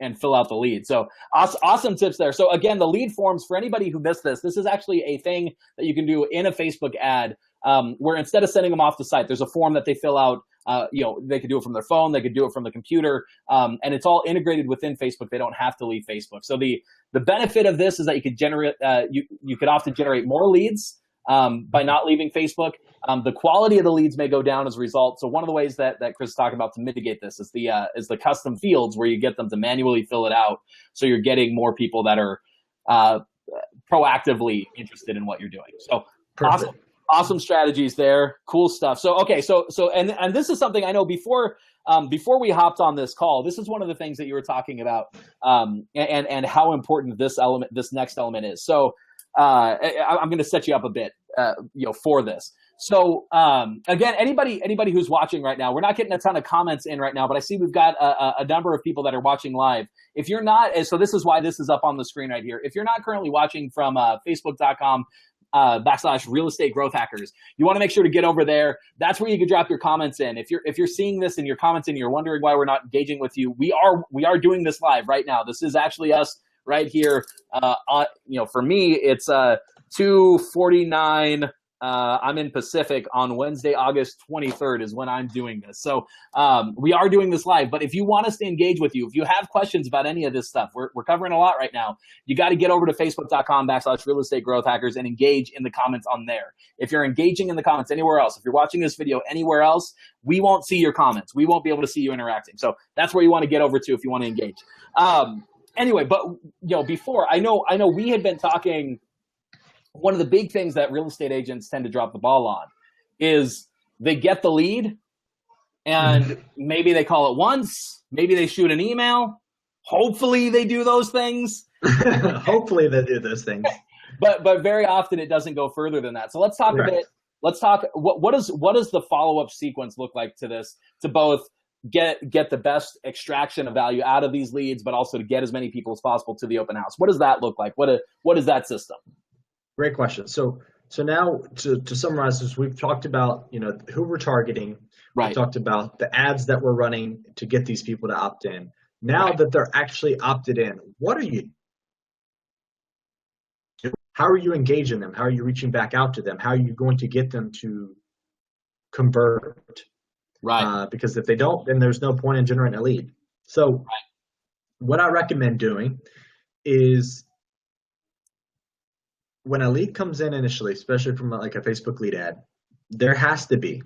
[SPEAKER 2] and fill out the lead. So awesome tips there. So again, the lead forms, for anybody who missed this is actually a thing that you can do in a Facebook ad, where instead of sending them off the site, there's a form that they fill out. They could do it from their phone, they could do it from the computer, and it's all integrated within Facebook. They don't have to leave Facebook. So the benefit of this is that you could generate, you could often generate more leads by not leaving Facebook. The quality of the leads may go down as a result. So one of the ways that Chris is talking about to mitigate this is the custom fields where you get them to manually fill it out. So you're getting more people that are proactively interested in what you're doing. So awesome strategies there. Cool stuff. So, okay. So this is something I know before we hopped on this call, this is one of the things that you were talking about, and how important this next element is. So, I'm going to set you up a bit, for this. So, again, anybody who's watching right now, we're not getting a ton of comments in right now, but I see we've got a number of people that are watching live. If you're not, so this is why this is up on the screen right here. If you're not currently watching from facebook.com /real estate growth hackers, you want to make sure to get over there. That's where you can drop your comments in. If you're seeing this and you're commenting, you're wondering why we're not engaging with you, we are doing this live right now. This is actually us right here. For me, it's 2:49. I'm in Pacific on Wednesday, August 23rd is when I'm doing this. So we are doing this live. But if you want us to engage with you, if you have questions about any of this stuff, we're covering a lot right now. You got to get over to facebook.com /real estate growth hackers and engage in the comments on there. If you're engaging in the comments anywhere else, if you're watching this video anywhere else, we won't see your comments. We won't be able to see you interacting. So that's where you want to get over to if you want to engage. Anyway, but before, I know we had been talking. One of the big things that real estate agents tend to drop the ball on is they get the lead and maybe they call it once, maybe they shoot an email. Hopefully they do those things.
[SPEAKER 3] Hopefully they do those things.
[SPEAKER 2] But very often it doesn't go further than that. So let's talk a bit. Let's talk what does the follow-up sequence look like to this, to both get the best extraction of value out of these leads, but also to get as many people as possible to the open house. What does that look like? What is that system?
[SPEAKER 3] Great question. So now to summarize this, we've talked about, who we're targeting.
[SPEAKER 2] Right.
[SPEAKER 3] We talked about the ads that we're running to get these people to opt in. Now that they're actually opted in, what are you doing? How are you engaging them? How are you reaching back out to them? How are you going to get them to convert?
[SPEAKER 2] Right.
[SPEAKER 3] Because if they don't, then there's no point in generating a lead. So what I recommend doing is, when a lead comes in initially, especially from like a Facebook lead ad, there has to be,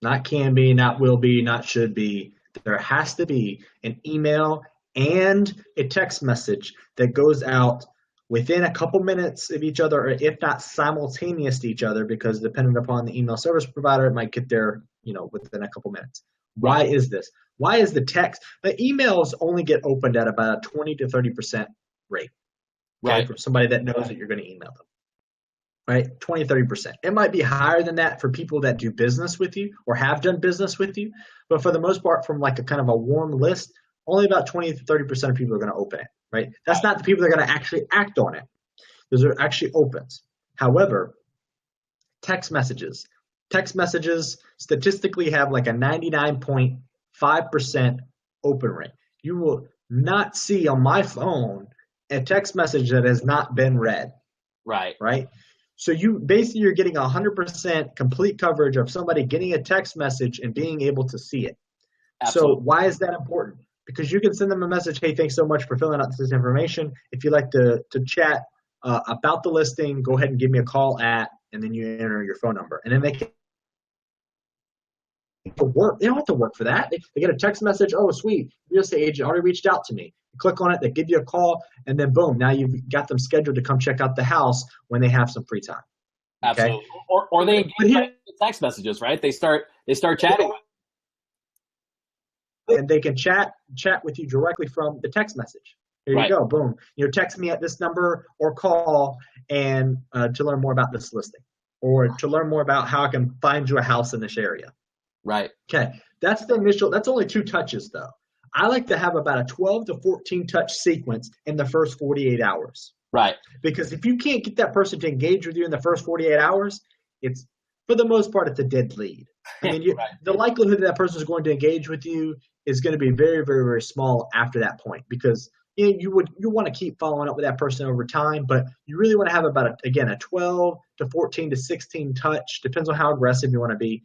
[SPEAKER 3] not can be, not will be, not should be. There has to be an email and a text message that goes out within a couple minutes of each other, or if not simultaneous to each other, because depending upon the email service provider, it might get there, within a couple minutes. Why is this? Why is the emails only get opened at about a 20 to 30% rate? Right, from somebody that knows that you're going to email them, right? 20, 30%. It might be higher than that for people that do business with you or have done business with you. But for the most part, from like a kind of a warm list, only about 20 to 30% of people are going to open it, right? That's not the people that are going to actually act on it. Those are actually opens. However, text messages statistically have like a 99.5% open rate. You will not see on my phone a text message that has not been read. Right. So you're getting 100% complete coverage of somebody getting a text message and being able to see it. Absolutely. So why is that important? Because you can send them a message, hey, thanks so much for filling out this information. If you'd like to chat about the listing, go ahead and give me a call at, and then you enter your phone number. And then they can work. They don't have to work for that. They get a text message, oh, sweet, real estate agent already reached out to me. You click on it, they give you a call, and then boom, now you've got them scheduled to come check out the house when they have some free time. Okay?
[SPEAKER 2] Absolutely. Or they get text messages, right? They start chatting.
[SPEAKER 3] And they can chat with you directly from the text message. Here you go, boom. Text me at this number or call and to learn more about this listing, or to learn more about how I can find you a house in this area.
[SPEAKER 2] Right.
[SPEAKER 3] Okay. That's the initial. That's only 2 touches though. I like to have about a 12 to 14 touch sequence in the first 48 hours.
[SPEAKER 2] Right.
[SPEAKER 3] Because if you can't get that person to engage with you in the first 48 hours, it's for the most part, it's a dead lead. I mean,
[SPEAKER 2] Right.
[SPEAKER 3] the likelihood that person is going to engage with you is going to be very, very, very small after that point, because you want to keep following up with that person over time, but you really want to have about a 12 to 14 to 16 touch, depends on how aggressive you want to be,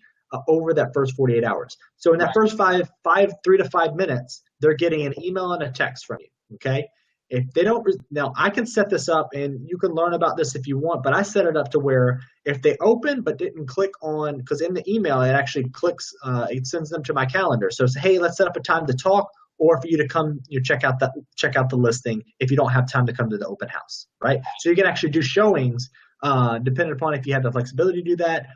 [SPEAKER 3] over that first 48 hours. So in that first 3 to 5 minutes, they're getting an email and a text from you. Okay. If they don't, now I can set this up and you can learn about this if you want, but I set it up to where if they open but didn't click on, because in the email it actually clicks, it sends them to my calendar. So it's, hey, let's set up a time to talk, or for you to come, check out the listing if you don't have time to come to the open house, right? So you can actually do showings, depending upon if you have the flexibility to do that.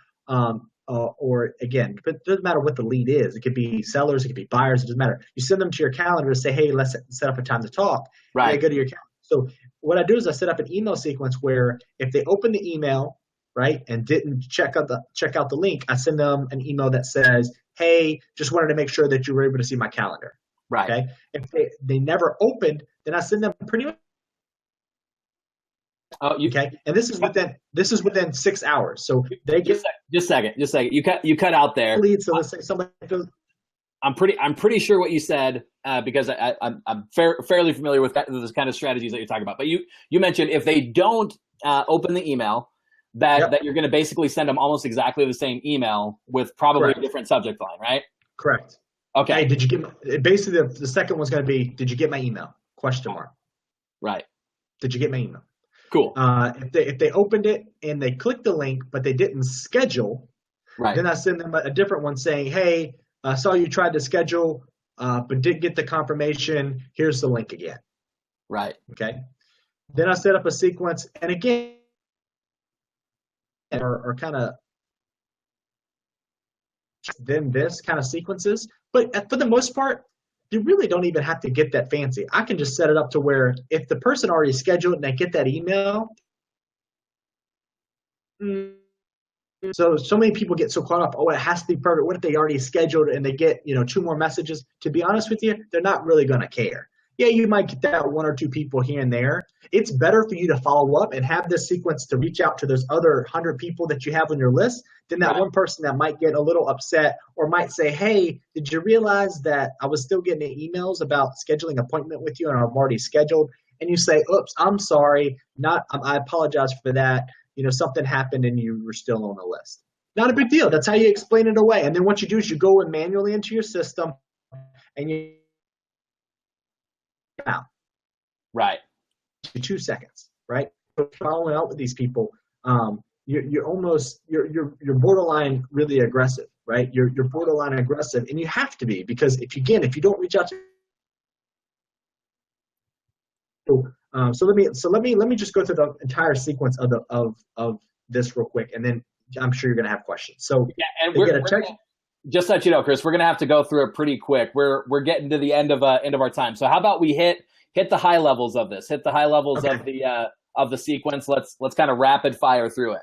[SPEAKER 3] Or again, it doesn't matter what the lead is. It could be sellers, it could be buyers, it doesn't matter. You send them to your calendar to say, hey, let's set up a time to talk.
[SPEAKER 2] Right.
[SPEAKER 3] They go to your calendar. So what I do is I set up an email sequence where if they open the email, right, and didn't check out the link, I send them an email that says, hey, just wanted to make sure that you were able to see my calendar.
[SPEAKER 2] Right.
[SPEAKER 3] Okay. If they never opened, then I send them pretty much. Okay, and this is within 6 hours. So they get
[SPEAKER 2] just a second. You cut out there.
[SPEAKER 3] Lead. So let's say somebody goes.
[SPEAKER 2] I'm pretty sure what you said, because I'm fairly familiar with those kind of strategies that you're talking about. But you mentioned if they don't open the email, that you're going to basically send them almost exactly the same email with probably a different subject line, right?
[SPEAKER 3] Correct.
[SPEAKER 2] Okay.
[SPEAKER 3] Hey, did you get basically the second one's going to be, did you get my email? Question mark.
[SPEAKER 2] Right.
[SPEAKER 3] Did you get my email?
[SPEAKER 2] Cool.
[SPEAKER 3] If they opened it and they clicked the link but they didn't schedule,
[SPEAKER 2] right,
[SPEAKER 3] then I send them a different one saying, hey, I saw you tried to schedule but didn't get the confirmation. Here's the link again.
[SPEAKER 2] Right.
[SPEAKER 3] Okay. Then I set up a sequence, and again, are kind of then this kind of sequences, but for the most part, you really don't even have to get that fancy. I can just set it up to where if the person already scheduled and they get that email, so many people get so caught up, oh, it has to be perfect. What if they already scheduled and they get 2 more messages? To be honest with you, they're not really going to care. Yeah, you might get that 1 or 2 people here and there. It's better for you to follow up and have this sequence to reach out to those other 100 people that you have on your list than that one person that might get a little upset or might say, hey, did you realize that I was still getting emails about scheduling an appointment with you and I've already scheduled? And you say, oops, I'm sorry. I apologize for that. Something happened and you were still on the list. Not a big deal. That's how you explain it away. And then what you do is you go in manually into your system and you out.
[SPEAKER 2] Right.
[SPEAKER 3] 2 seconds, right? Following up with these people, you're borderline really aggressive, right? You're borderline aggressive, and you have to be, because if you don't reach out to so let me just go through the entire sequence of this real quick, and then I'm sure you're gonna have questions. So
[SPEAKER 2] and just so you know, Chris, we're gonna have to go through it pretty quick. We're getting to the end of our time. So how about we hit the high levels of this? Hit the high levels of the sequence. Let's kind of rapid fire through it.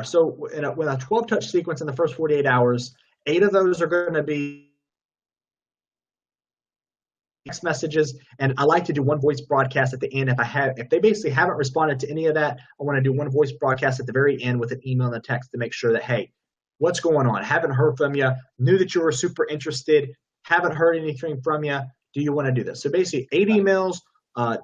[SPEAKER 3] So with a 12 touch sequence in the first 48 hours, 8 of those are going to be text messages, and I like to do one voice broadcast at the end. If they basically haven't responded to any of that, I want to do one voice broadcast at the very end with an email and a text to make sure that, hey, what's going on? Haven't heard from you. Knew that you were super interested. Haven't heard anything from you. Do you want to do this? So basically 8 emails,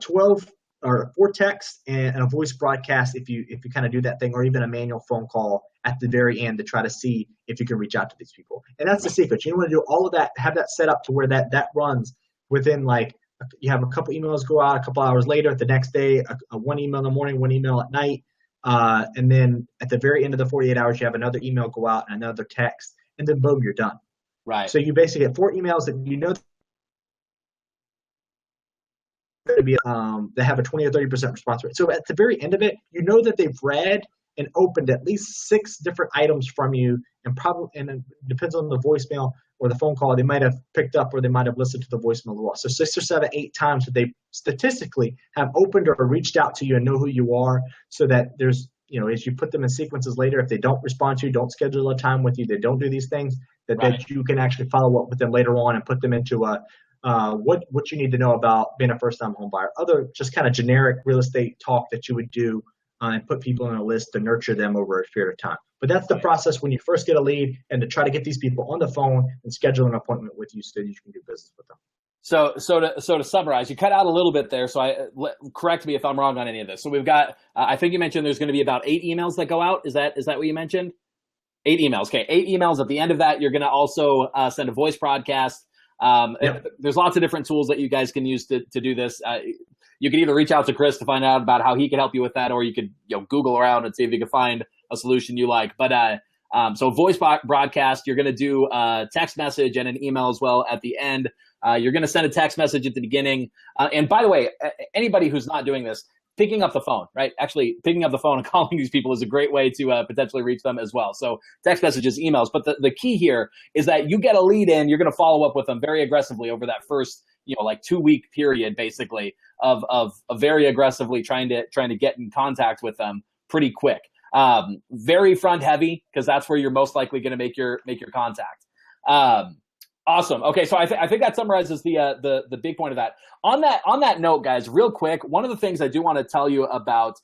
[SPEAKER 3] 12 or 4 texts, and a voice broadcast if you kind of do that thing, or even a manual phone call at the very end to try to see if you can reach out to these people. And that's the secret. You want to do all of that, have that set up to where that runs within, like, you have a couple emails go out a couple hours later, the next day, a 1 email in the morning, 1 email at night. And then at the very end of the 48 hours, you have another email go out and another text, and then boom, you're done.
[SPEAKER 2] Right.
[SPEAKER 3] So you basically get 4 emails that they have a 20 or 30% response rate. So at the very end of it, that they've read and opened at least 6 different items from you, and it depends on the voicemail or the phone call, they might have picked up, or they might have listened to the voicemail as well. So 6 or 7, 8 times that they statistically have opened or reached out to you and know who you are, so that there's as you put them in sequences later, if they don't respond to you, don't schedule a time with you, they don't do these things, that you can actually follow up with them later on and put them into what you need to know about being a first-time home buyer. Other just kind of generic real estate talk that you would do and put people on a list to nurture them over a period of time. But that's the process when you first get a lead, and to try to get these people on the phone and schedule an appointment with you so that you can do business with them.
[SPEAKER 2] So to summarize, you cut out a little bit there. So correct me if I'm wrong on any of this. So we've got, I think you mentioned there's going to be about 8 emails that go out. Is that what you mentioned? 8 emails. Okay. 8 emails. At the end of that, you're going to also send a voice broadcast. Yep. There's lots of different tools that you guys can use to do this. You can either reach out to Chris to find out about how he can help you with that, or you could Google around and see if you can find a solution you like. But so voice broadcast, you're going to do a text message and an email as well at the end. You're going to send a text message at the beginning. And by the way, anybody who's not doing this, picking up the phone, right? Actually, picking up the phone and calling these people is a great way to potentially reach them as well. So text messages, emails. But the key here is that you get a lead in, you're going to follow up with them very aggressively over that first, 2-week period, basically, of very aggressively trying to get in contact with them pretty quick. Very front heavy, because that's where you're most likely going to make your contact. Awesome. Okay, so I think that summarizes the big point of that. On that note, guys, real quick, one of the things I do want to tell you about,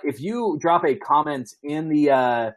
[SPEAKER 2] if you drop a comment in the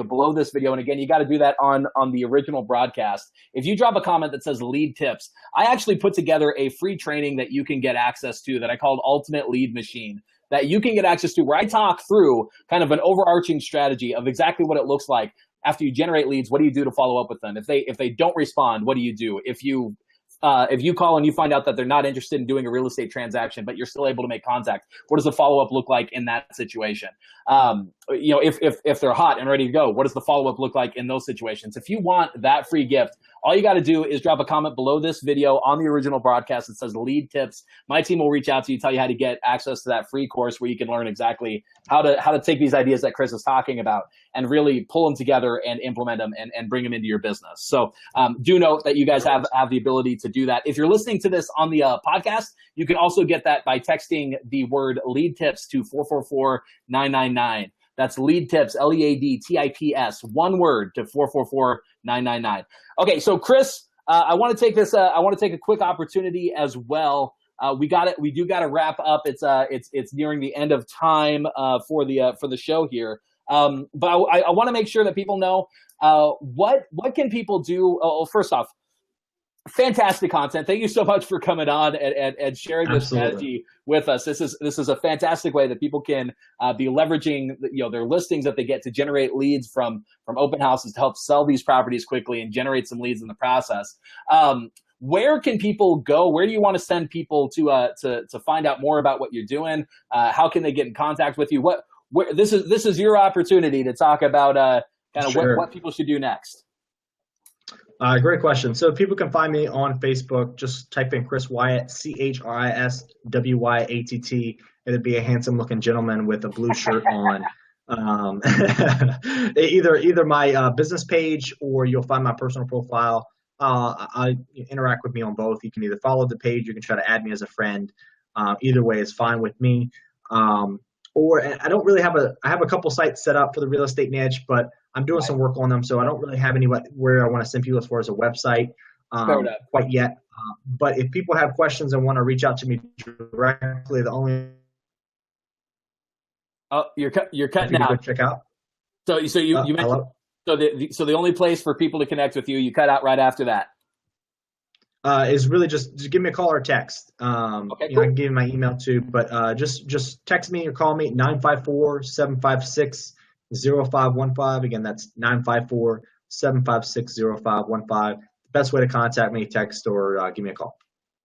[SPEAKER 2] below this video, and again, you got to do that on the original broadcast. If you drop a comment that says lead tips, I actually put together a free training that you can get access to that I called Ultimate Lead Machine, that you can get access to, where I talk through kind of an overarching strategy of exactly what it looks like. After you generate leads, what do you do to follow up with them? If they don't respond, what do you do? If you call and you find out that they're not interested in doing a real estate transaction, but you're still able to make contact, what does the follow-up look like in that situation? If they're hot and ready to go, what does the follow-up look like in those situations? If you want that free gift, all you got to do is drop a comment below this video on the original broadcast that says lead tips. My team will reach out to you, tell you how to get access to that free course where you can learn exactly how to take these ideas that Chris is talking about and really pull them together and implement them and bring them into your business. So do note that you guys have the ability to do that. If you're listening to this on the podcast, you can also get that by texting the word lead tips to 444-999. That's lead tips, LEADTIPS, one word, to 444-999. Okay, so Chris, I want to take a quick opportunity as well. We do got to wrap up. It's nearing the end of time for the show here. But I want to make sure that people know what can people do. First off, fantastic content. Thank you so much for coming on and sharing this strategy with us. This is a fantastic way that people can be leveraging their listings that they get to generate leads from open houses to help sell these properties quickly and generate some leads in the process. Where can people go? Where do you want to send people to find out more about what you're doing? How can they get in contact with you? This is your opportunity to talk about what people should do next.
[SPEAKER 3] Great question. So people can find me on Facebook. Just type in Chris Wyatt, ChrisWyatt. It'd be a handsome looking gentleman with a blue shirt on. Either my business page, or you'll find my personal profile. I interact with me on both. You can either follow the page, you can try to add me as a friend. Either way is fine with me. Or I don't really I have a couple sites set up for the real estate niche, but I'm doing some work on them, so I don't really have anywhere I want to send people as far as a website quite yet. But if people have questions and want to reach out to me directly, the only
[SPEAKER 2] you're cutting out.
[SPEAKER 3] Check out.
[SPEAKER 2] So you mentioned hello? So the only place for people to connect with you cut out right after that.
[SPEAKER 3] Is really just give me a call or text. Okay, cool. I can give you my email too, but just text me or call me 954-756-0515. Again, that's 954-756-0515. Best way to contact me, text or give me a call.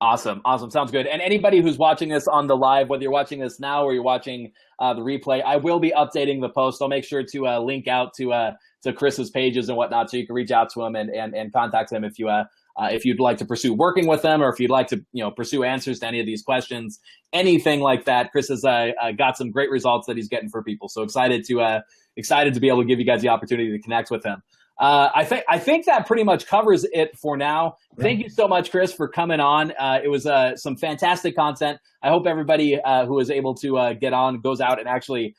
[SPEAKER 2] Awesome. Sounds good. And anybody who's watching this on the live, whether you're watching this now or you're watching the replay, I will be updating the post. I'll make sure to link out to Chris's pages and whatnot, so you can reach out to him and contact him if you'd like to pursue working with them, or if you'd like to pursue answers to any of these questions, anything like that. Chris has got some great results that he's getting for people. So excited to be able to give you guys the opportunity to connect with him. I think that pretty much covers it for now.
[SPEAKER 3] Yeah.
[SPEAKER 2] Thank you so much, Chris, for coming on. It was some fantastic content. I hope everybody who was able to get on goes out and actually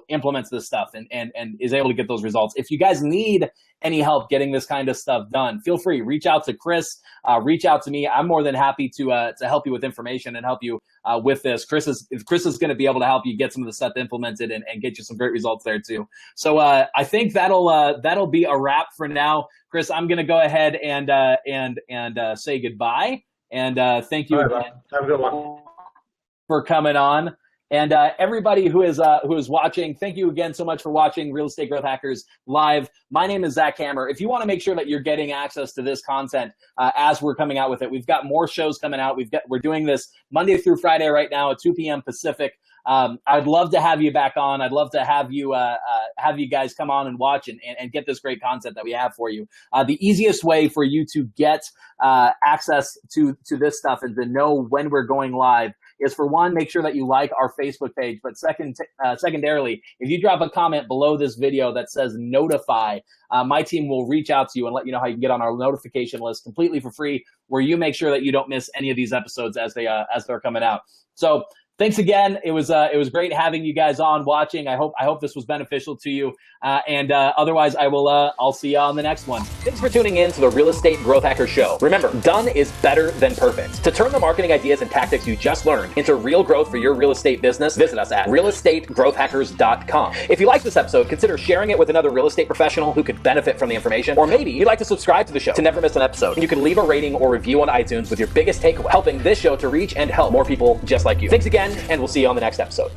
[SPEAKER 2] implements this stuff and is able to get those results. If you guys need any help getting this kind of stuff done, feel free, reach out to Chris, reach out to me. I'm more than happy to help you with information and help you with this. Chris is going to be able to help you get some of the stuff implemented and get you some great results there too. So I think that'll be a wrap for now. Chris, I'm going to go ahead and say goodbye and thank you again.
[SPEAKER 3] Have a good one.
[SPEAKER 2] For coming on. And everybody who is watching, thank you again so much for watching Real Estate Growth Hackers Live. My name is Zach Hammer. If you want to make sure that you're getting access to this content as we're coming out with it, we've got more shows coming out. We're doing this Monday through Friday right now at 2 p.m. Pacific. I'd love to have you back on. I'd love to have you guys come on and watch and get this great content that we have for you. The easiest way for you to get access to this stuff and to know when we're going live is, for one, make sure that you like our Facebook page. But secondarily, if you drop a comment below this video that says notify, my team will reach out to you and let you know how you can get on our notification list completely for free, where you make sure that you don't miss any of these episodes as they're coming out. So thanks again. It was great having you guys on watching. I hope this was beneficial to you. Otherwise, I'll see you on the next one.
[SPEAKER 4] Thanks for tuning in to the Real Estate Growth Hacker Show. Remember, done is better than perfect. To turn the marketing ideas and tactics you just learned into real growth for your real estate business, visit us at realestategrowthhackers.com. If you like this episode, consider sharing it with another real estate professional who could benefit from the information. Or maybe you'd like to subscribe to the show to never miss an episode. You can leave a rating or review on iTunes with your biggest takeaway, helping this show to reach and help more people just like you. Thanks again, and we'll see you on the next episode.